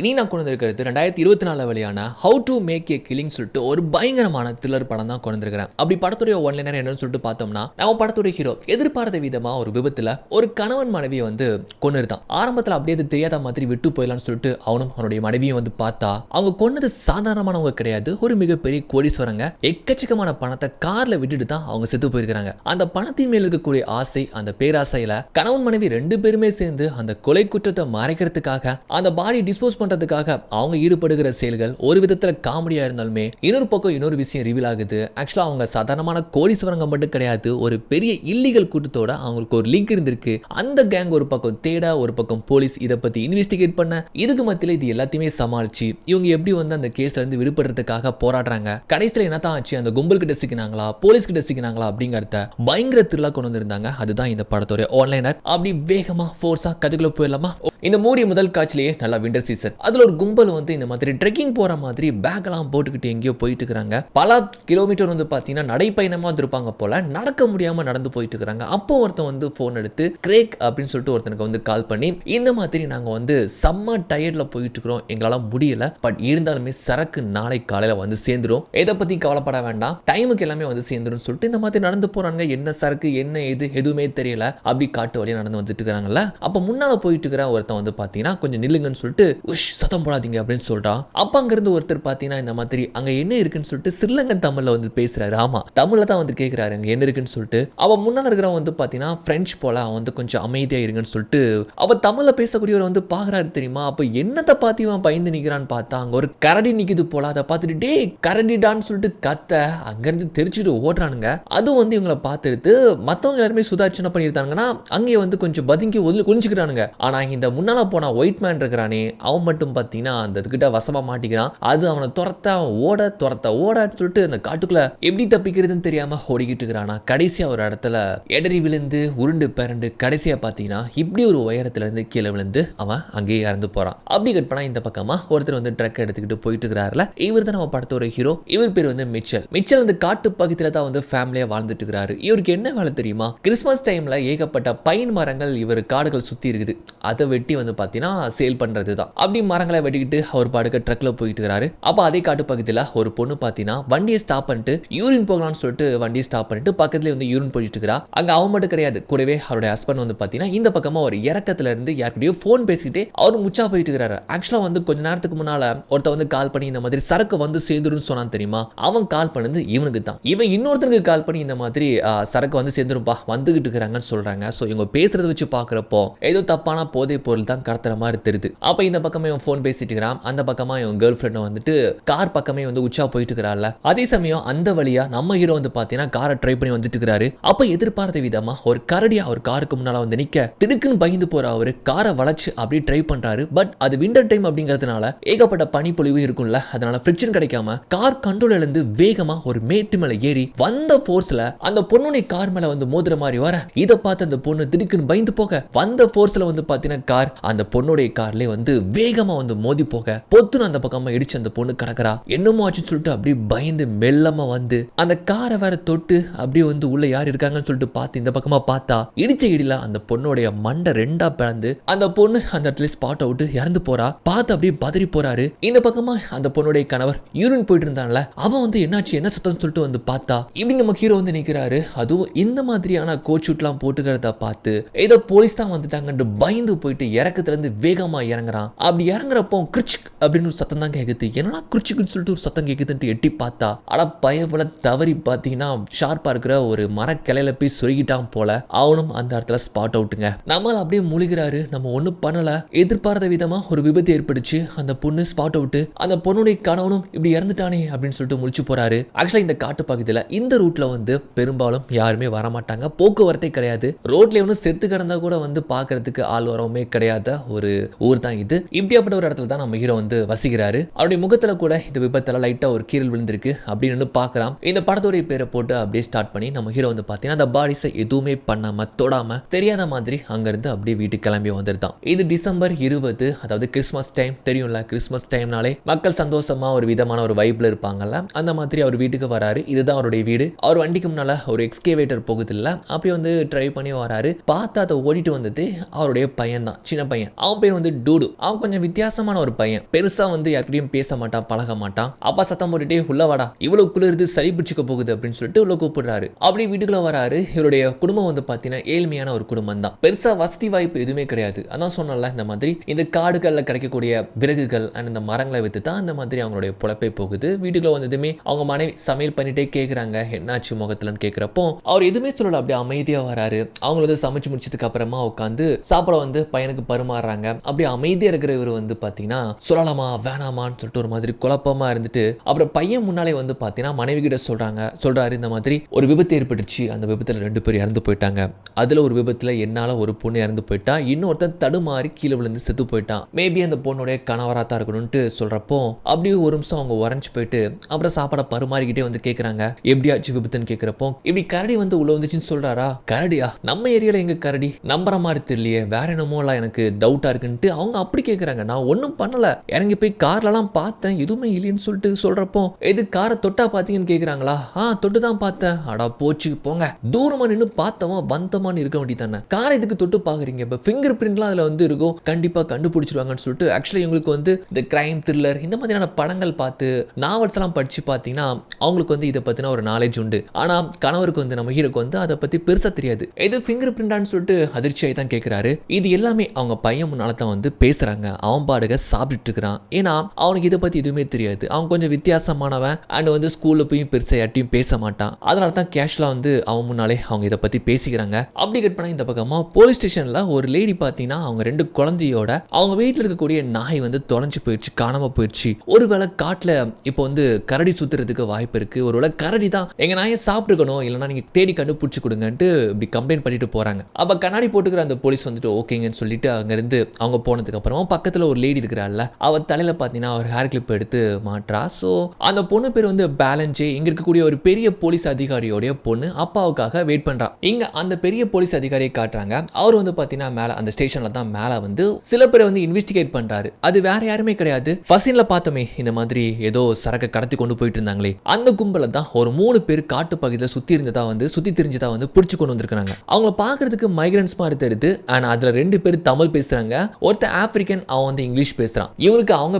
இனி நான் கொண்டு வந்திருக்கிறது 2024 வெளியான how to make a killing சொல்லிட்டு ஒரு பயங்கரமான த்ரில்லர் படம் தான் கொண்டு வந்திருக்கிறேன். அப்படி படத்துடைய ஒன்லைனர் என்னன்னு சொல்லிட்டு பார்த்தோம்னா, நம்ம படத்துடைய ஹீரோ எதிர்பாராத விதமா ஒரு விபத்துல ஒரு கணவன் மனைவியை வந்து கொன்னுருதான். ஆரம்பத்தில் அப்படியே அது தெரியாத மாதிரி விட்டு போயிடலாம்னு சொல்லிட்டு அவனும் அவனுடைய மனைவியும் வந்து பார்த்தா, அவங்க கொன்னது சாதாரணமானவங்க கிடையாது, ஒரு மிகப்பெரிய கோடீஸ்வரங்க. எக்கச்சக்கமான பணத்தை கார்ல விட்டுட்டு தான் அவங்க செத்து போயிருக்காங்க. அந்த பணத்தின் மேல் இருக்கக்கூடிய ஆசை, அந்த பேராசையில கணவன் மனைவி ரெண்டு பேருமே சேர்ந்து அந்த கொலை குற்றத்தை மறைக்கிறதுக்காக, அந்த பாடி டிஸ்போஸ் பண்றதுக்காக அவங்க ஈடுபடுகிற செயல்கள் ஒரு விதத்துல காமெடியா இருந்தாலுமே, இன்னொரு பக்கம் இன்னொரு விஷயம் ரிவீல் ஆகுது. ஆக்சுவலா அவங்க சாதாரணமான கோடீஸ்வரங்க மட்டும் கிடையாது, ஒரு பெரிய இல்லீகல் கூட்டத்தோட அவங்களுக்கு ஒரு லிங்க் இருந்திருக்கு. அந்த கேங் ஒரு பக்கம் தேட, ஒரு பக்கம் போலீஸ் இதை பத்தி இன்வெஸ்டிகேட் பண்ண, இதுக்கு மத்தியில இது எல்லாத்தையுமே சமாளிச்சு இவங்க எப்படி வந்து அந்த கேஸ்ல இருந்து விடுபடுறதுக்காக போராடுறாங்க. கடைசியில் என்னதான் ஆச்சு, அந்த கும்பல் கிட்ட சிக்கினாங்களா, போலீஸ் கிட்ட சிக்கினாங்களா அப்படிங்கறத பயங்கர த்ரில்லா கொண்டு வந்திருந்தாங்க. அதுதான் இந்த படத்தோட ஆன்லைனர். அப்படி வேகமா ஃபோர்ஸா கதைக்குள்ள போயிடலாமா? இந்த மூடி முதல் காட்சிலேயே நல்லா விண்டர் சீசன். அதுல ஒரு கும்பல் வந்து இந்த மாதிரி ட்ரெக்கிங் போற மாதிரி பேக் எல்லாம் போட்டுக்கிட்டு எங்கேயோ போயிட்டு இருக்காங்க. பல கிலோமீட்டர் வந்து பாத்தீங்கன்னா நடைப்பயணமா இருப்பாங்க போல, நடக்க முடியாம நடந்து போயிட்டு இருக்காங்க. அப்போ ஒருத்தன் வந்து போன் எடுத்து கிரேக் அப்படின்னு சொல்லிட்டு ஒருத்தனுக்கு வந்து கால் பண்ணி, இந்த மாதிரி நாங்க வந்து செம்ம டயர்ட்ல போயிட்டு இருக்கிறோம், எங்களால முடியல, பட் இருந்தாலுமே சரக்கு நாளை காலையில வந்து சேர்ந்துரும், எதை பத்தி கவலைப்பட வேண்டாம், டைமுக்கு எல்லாமே வந்து சேர்ந்துரும் சொல்லிட்டு இந்த மாதிரி நடந்து போறாங்க. என்ன சரக்கு என்ன எது எதுவுமே தெரியல, அப்படி காட்டு வழியா நடந்து வந்துட்டு இருக்காங்கல்ல. அப்ப முன்னால போயிட்டு இருக்கிற ஒருத்தன் வந்து பாத்தீங்கன்னா கொஞ்சம் நில்லுங்கன்னு சொல்லிட்டு உஷ் சத்தம் போடாதீங்க அப்படின்னு சொல்றான். அப்ப அங்க இருந்து ஒருத்தர் பாத்தீங்கன்னா இந்த மாதிரி அங்க என்ன இருக்குன்னு சொல்லிட்டு ஸ்ரீலங்கன் தமிழ்ல வந்து பேசுறாரு. ஆமா, தமிழ்ல தான் வந்து கேட்கிறாரு அங்க என்ன இருக்குன்னு சொல்லிட்டு. அவ முன்னால இருக்கிறவன் வந்து பாத்தீங்கன்னா பிரெஞ்சு போல, அவன் வந்து கொஞ்சம் அமைதியா இருங்கன்னு சொல்லிட்டு அவ தமிழ்ல பேசக்கூடியவர் வந்து பாக்குறாரு தெரியுமா. அப்ப என்னத்தை பார்த்து இவன் பயந்து நிக்கிறான்னு பார்த்தா அங்க ஒரு கரடி நிக்குது போல. அதை பார்த்துட்டு டே கரடிடான்னு சொல்லிட்டு கத்த அங்க இருந்து தெரிச்சுட்டு ஓடுறானுங்க. அது வந்து இவங்களை பார்த்துட்டு மத்தவங்க எல்லாருமே சுதாரிச்சனை பண்ணிருந்தாங்கன்னா அங்கே வந்து கொஞ்சம் பதுங்கி குளிச்சுக்கிறானுங்க. ஆனா இந்த முன்னால போனா ஒயிட் மேன் இருக்கிறானே, அவன் மட்டும் பார்த்தீங்கன்னா அந்த கிட்ட வசமா மாட்டிக்கிறான். அது அவனை துரத்த ஓடன்னு சொல்லிட்டு அந்த காட்டுக்குள்ள எப்படி தப்பிக்கிறதுன்னு தெரியாம ஓடிக்கிட்டு இருக்கிறானா. கடைசியா ஒரு இடத்துல எடறி விழுந்து உருண்டு பிறண்டு கடைசியா பார்த்தீங்கன்னா இப்படி ஒரு உயரத்துல இருந்து கீழே விழுந்து அவன் அங்கேயே இறந்து போறான். அப்படி கட் பண்ணா இந்த பக்கமா ஒருத்தர் வந்து ட்ரக் எடுத்துக்கிட்டு போயிட்டு இருக்கிறாருல, இவர் தான் நம்ம படத்தோட ஹீரோ. இவர் பேர் வந்து மிச்சல் வந்து காட்டு பக்கத்துல தான் வந்து ஃபேமிலியா வாழ்ந்துட்டு இருக்கிறாரு. இவருக்கு என்ன வேலை தெரியுமா, கிறிஸ்மஸ் டைம்ல ஏகப்பட்ட பைன் மரங்கள் இவர் காடுகள் சுத்தி இருக்குது, அதை வெட்டி வந்து பார்த்தீங்கன்னா சேல் பண்றது தான். அப்படி மரங்களை வெட்டிக்கிட்டு அவர் பாடுக்க ட்ரக்ல போயிட்டு இருக்காரு. அப்ப அதே காட்டு பக்கத்தில் ஒரு பொண்ணு பார்த்தீங்கன்னா வண்டியை ஸ்டாப் பண்ணிட்டு யூரின் போகலாம்னு சொல்லிட்டு வண்டியை ஸ்டாப் பண்ணிட்டு பக்கத்துல வந்து யூரின் போயிட்டு இருக்கா. அங்க அவன் மட்டும் கிடையாது, கூடவே அவருடைய ஹஸ்பண்ட் வந்து பார்த்தீங்கன்னா இந்த பக்கமா ஒரு இறக்கத்துல இருந்து யாருக்கிட்டயோ ஃபோன் பேசிக்கிட்டே அவர் முச்சா போயிட்டு இருக்காரு. ஆக்சுவலா வந்து கொஞ்ச நேரத்துக்கு முன்னால ஒருத்த வந்து கால் பண்ணி இந்த மாதிரி சரக்கு வந்து சேர்ந்துருன்னு சொன்னான் தெரியுமா. அவன் கால் பண்ணது இவனுக்கு தான். இவன் இன்னொருத்தருக்கு கால் பண்ணி இந்த மாதிரி சரக்கு வந்து சேர்ந்துருப்பா வந்துகிட்டு இருக்கிறாங்கன்னு சொல்றாங்க. ஸோ இவங்க பேசுறத வச்சு பார்க்குறப்போ ஏதோ தப்பான போதை பொருள் தான் கடத்துற மாதிரி தெரியுது. அப்ப இந்த பக்கமே இவன் ஃபோன் பேசிட்டு இருக்கிறான், அந்த பக்கமா இவன் கேர்ள் ஃப்ரெண்ட் வந்துட்டு கார் பக்கமே வந்து உச்சா போயிட்டு இருக்கிறாள். அதே சமயம் அந்த வழியா நம்ம ஹீரோ வந்து பாத்தீங்கன்னா காரை ட்ரை பண்ணி வந்துட்டு இருக்கிறாரு. அப்ப எதிர்பார்த்த விதமா ஒரு கரடியா ஒரு காருக்கு முன்னால வந்து நிக்க திடுக்குன்னு பயந்து போற அவரு காரை வளைச்சு அப்படி ட்ரை பண்றாரு. பட் அது விண்டர் டைம் அப்படிங்கிறதுனால ஏகப்பட்ட பனிப்பொழிவு இருக்கும்ல, அதனால ஃபிரிக்ஷன் கிடைக்காம கார் கண்ட்ரோல்ல இருந்து வேகமா ஒரு மேட்டு மேல ஏறி வந்த ஃபோர்ஸ்ல அந்த பொண்ணுடைய கார் மேல வந்து மோதுற மாதிரி வர, இதை பார்த்து அந்த பொண்ணு திடுக்குன்னு பயந்து போக வந்த ஃபோர்ஸ்ல வந்து பாத்தீங்கன்னா கார் அந்த பொண்ணுடைய கார்ல வந்து வேகமா வந்து மோதி போக பொத்துன்னு அந்த பக்கமா இடிச்சு அந்த பொண்ணு கிடக்குறா. என்னமோ ஆச்சுன்னு சொல்லிட்டு அப்படியே பயந்து மெல்லமா வந்து அந்த காரை வேற தொட்டு அப்படியே வந்து உள்ள யார் இருக்காங்கன்னு சொல்லிட்டு பார்த்து இந்த பக்கமா பார்த்தா இடிச்ச இடில அந்த பொண்ணுடைய மண்டை ரெண்டா பிளந்து அந்த பொண்ணு அந்த இடத்துல ஸ்பாட் அவுட் இறந்து போறா. பார்த்து அப்படியே பதறி போறாரு. இந்த பக்கமா அந்த பொண்ணுடைய கணவர் யூரின் போயிட்டு இருந்தான்ல, அவன் வந்து என்னாச்சு என்ன சத்தம் சொல்லிட்டு வந்து பார்த்தா இப்படி நம்ம ஹீரோ வந்து நிக்கிறாரு. அதுவும் இந்த மாதிரியான கோட் ஷூட்லாம் போட்டுக்கிறத பார்த்து ஏதோ போலீஸ் தான் வந்துட்டாங்கன்னு பயந்து போயிட்டு இறக்கத்துல இருந்து வேகமா இறங்குறான். அப்படி இறங்குறப்போ கிரிச்சிக் அப்படின்னு ஒரு சத்தம் தான் கேக்குது. என்னன்னா கிரிச்சிக்னு சொல்லிட்டு ஒரு சத்தம் கேக்குதுன்ட்டு எட்டி பார்த்தா அட பயபுல தவறி பார்த்தீங்கன்னா ஷார்ப்பா இருக்கிற ஒரு மரக்கிளையில போய் சொருகிட்டான் போல. அவனும் அந்த இடத்துல ஸ்பாட் அவுட்டுங்க. நம்மளால அப்படியே முழுகிறாரு, நம்ம ஒன்றும் பண்ணல. எதிர்பார்த்த விதமா ஒரு விபத்து ஏற்படுச்சு, அந்த பொண்ணு ஸ்பாட் அவுட், அந்த பொண்ணுடைய கணவனும் இப்படி இறந்துட்டானே அப்படின்னு சொல்லிட்டு முழிச்சு போறாரு. ஆக்சுவலா இந்த காட்டு பகுதியில் இந்த ரூட்ல வந்து பெரும்பாலும் யாருமே வரமாட்டாங்க, போக்குவரத்தே கிடையாது. ரோட்ல ஒன்றும் செத்து கிடந்தா கூட வந்து பாக்குறதுக்கு ஆள் வரவுமே கிடையாத ஒரு ஊர் தான் இது. இப்படியாப்பட்ட ஒரு இடத்துல தான் நம்ம ஹீரோ வந்து வசிக்கிறாரு. அவருடைய முகத்துல கூட இந்த விபத்துல லைட்டா ஒரு கீரல் விழுந்திருக்கு அப்படின்னு பார்க்கலாம். இந்த படத்தோடைய பேரை போட்டு அப்படியே ஸ்டார்ட் பண்ணி நம்ம ஹீரோ வந்து பாத்தீங்கன்னா அந்த பாடிஸை எதுவுமே பண்ணாம தொடாம தெரியாத மாதிரி அங்கிருந்து அப்படியே வீட்டுக்கு கிளம்பி வந்துருந்தான். இது டிசம்பர் 20, அதாவது கிறிஸ்மஸ் டைம். தெரியும்ல, கிறிஸ்மஸ் டைம்னாலே மக்கள் சந்தோஷமா ஒரு விதமான ஒரு வைப்ல இருப்பாங்கல்ல, அந்த மாதிரி அவர் வீட்டுக்கு வராரு. இதுதான் அவருடைய வீடு. அவர் வண்டிக்கு முன்னால ஒரு எக்ஸ்கேவேட்டர் போகுது இல்ல, அப்படி வந்து ட்ரை பண்ணி வராரு. பார்த்து அதை ஓடிட்டு வந்தது அவருடைய பையன் தான், சின்ன பையன். அவன் பேர் வந்து டூடு. அவன் கொஞ்சம் கொஞ்சம் வித்தியாசமான ஒரு பையன். பெருசா வந்து யார்கிட்டயும் பேச மாட்டான், பழக மாட்டான். அப்பா சத்தம் போட்டுட்டே உள்ள வாடா, இவ்வளவு குளிருது, சளி பிடிச்சிக்க போகுது அப்படின்னு சொல்லிட்டு உள்ள கூப்பிடுறாரு. அப்படி வீட்டுக்குள்ள வராரு. இவருடைய குடும்பம் வந்து பாத்தீங்கன்னா ஏழ்மையான ஒரு குடும்பம் தான். பெருசா வசதி வாய்ப்பு எதுவுமே கிடையாது. அதான் சொன்னல, இந்த மாதிரி இந்த காடுகள்ல கிடைக்கக்கூடிய விறகுகள் அண்ட் இந்த மரங்களை வைத்து தான் அந்த மாதிரி அவங்களுடைய பொழப்பே போகுது. வீட்டுக்குள்ள வந்ததுமே அவங்க மனைவி சமையல் பண்ணிட்டே கேக்குறாங்க, என்னாச்சு முகத்துலன்னு கேட்கிறப்போ அவர் எதுவுமே சொல்லல, அப்படியே அமைதியா வராரு. அவங்க வந்து சமைச்சு முடிச்சதுக்கு அப்புறமா உட்காந்து சாப்பிட வந்து பையனுக்கு பரிமாறுறாங்க. அப்படி அமைதியா இருக்கிற இவர் வந்து பாத்தீங்கன்னா சொல்லலாமா வேணாமான்னு சொல்லிட்டு ஒரு மாதிரி குழப்பமா இருந்துட்டு அப்புறம் பையன் முன்னாலே வந்து பாத்தீங்கன்னா மனைவி கிட்ட சொல்றாரு, இந்த மாதிரி ஒரு விபத்து ஏற்பட்டுச்சு, அந்த விபத்துல 2 பேர் இறந்து போயிட்டாங்க. அதுல ஒரு விபத்துல என்னால ஒரு பொண்ணு இறந்து போயிட்டா, இன்னொருத்தன் தடுமாறி கீழே விழுந்து செத்து போயிட்டான். மேபி அந்த பொண்ணுடைய கணவரா தான் இருக்கணும்னு சொல்றப்போ அப்படியே ஒரு நிமிஷம் அவங்க உறைஞ்சு போயிட்டு அப்புறம் சாப்பாட பரிமாறிக்கிட்டே வந்து கேக்குறாங்க, எப்படியாச்சு விபத்துன்னு கேட்கிறப்போ இப்படி கரடி வந்து உள்ள வந்துச்சுன்னு சொல்றாரா. கரடியா? நம்ம ஏரியால எங்க கரடி? நம்புற மாதிரி தெரியலையே, வேற என்னமோலாம் எனக்கு டவுட்டா இருக்குன்ட்டு அவங்க அப்படி கேட்குறாங்க. நான் ஒன்றும் பண்ணல, இறங்கி போய் கார்லலாம் பார்த்தேன், எதுவுமே இல்லைன்னு சொல்லிட்டு சொல்றப்போ எது காரை தொட்டா பார்த்தீங்கன்னு கேட்குறாங்களா. தொட்டு தான் பார்த்தேன். அடா போச்சு போங்க, தூரமா நின்று பார்த்தவன் வந்தமான்னு இருக்க வேண்டியதானே, காரை இதுக்கு தொட்டு பார்க்குறீங்க, இப்போ ஃபிங்கர் பிரிண்ட்லாம் அதில் வந்து இருக்கும், கண்டிப்பாக கண்டுபிடிச்சிருவாங்கன்னு சொல்லிட்டு ஆக்சுவலி இவங்களுக்கு வந்து இந்த கிரைம் த்ரில்லர் இந்த மாதிரியான படங்கள் பார்த்து நாவல்ஸ் எல்லாம் படிச்சு பார்த்தீங்கன்னா அவங்களுக்கு வந்து இதை பற்றின ஒரு நாலேஜ் உண்டு. ஆனால் கணவருக்கு வந்து நம்ம ஹீரோக்கு வந்து அதை பற்றி பெருசாக தெரியாது. எது ஃபிங்கர் பிரிண்டான்னு சொல்லிட்டு அதிர்ச்சியாகி தான் கேட்குறாரு. இது எல்லாமே அவங்க பையன் முன்னால தான் வந்து பேசுறாங்க. அவன் பாடுக சாப்பிட்டுட்டு இருக்கிறான். ஏன்னா அவனுக்கு இதை பத்தி எதுவுமே தெரியாது. அவன் கொஞ்சம் வித்தியாசமானவன் அண்ட் வந்து ஸ்கூல்ல போய் பெருசா யார்ட்டையும் பேச மாட்டான். அதனால தான் கேஷுவலா வந்து அவன் முன்னாலே அவங்க இதை பத்தி பேசிக்கிறாங்க. அப்படி கட் பண்ணா இந்த பக்கமா போலீஸ் ஸ்டேஷன்ல ஒரு லேடி பார்த்தீங்கன்னா அவங்க 2 குழந்தையோட அவங்க வீட்டில் இருக்கக்கூடிய நாய் வந்து தொலைஞ்சு போயிடுச்சு, காணாம போயிடுச்சு. ஒருவேளை காட்டுல இப்போ வந்து கரடி சுத்துறதுக்கு வாய்ப்பு இருக்கு, ஒருவேளை கரடி தான் எங்க நாயை சாப்பிட்டுக்கணும், இல்லைன்னா நீங்க தேடி கண்டுபிடிச்சு கொடுங்கன்ட்டு இப்படி கம்ப்ளைண்ட் பண்ணிட்டு போறாங்க. அப்ப கண்ணாடி போட்டுக்கிற அந்த போலீஸ் வந்துட்டு ஓகேங்கன்னு சொல்லிட்டு அங்கிருந்து அவங்க போனதுக்கு அப்புறமா பக்கத்துல ஒரு லேடி இருக்கிறாள்ல, அவ தலையில பாத்தீங்கன்னா ஒரு ஹேர் கிளிப் எடுத்து மாட்றா. ஸோ அந்த பொண்ணு பேர் வந்து பேலன்ஜே. இங்க இருக்கக்கூடிய ஒரு பெரிய போலீஸ் அதிகாரியோடைய பொண்ணு அப்பாவுக்காக வெயிட் பண்றா. இங்க அந்த பெரிய போலீஸ் அதிகாரியை காட்டுறாங்க. அவர் வந்து பாத்தீங்கன்னா மேல அந்த ஸ்டேஷன்ல தான் மேல வந்து சில பேர் வந்து இன்வெஸ்டிகேட் பண்றாரு. அது வேற யாருமே கிடையாது, ஃபர்ஸ்ட்ல பார்த்தோமே இந்த மாதிரி ஏதோ சரக்கு கடத்தி கொண்டு போயிட்டு இருந்தாங்களே, அந்த கும்பல தான் ஒரு 3 பேர் காட்டு பகுதியில் சுத்தி தெரிஞ்சதா வந்து பிடிச்சு கொண்டு வந்திருக்காங்க. அவங்க பாக்குறதுக்கு மைக்ரன்ஸ் மாதிரி தெரியுது. ஆனா அதுல 2 பேர் தமிழ் பேசுறாங்க, ஒருத்தர் ஆப்பிரிக்கன், அவன் வந்து இங்கிலீஷ் பேசுறான். இவங்களுக்கு அவங்க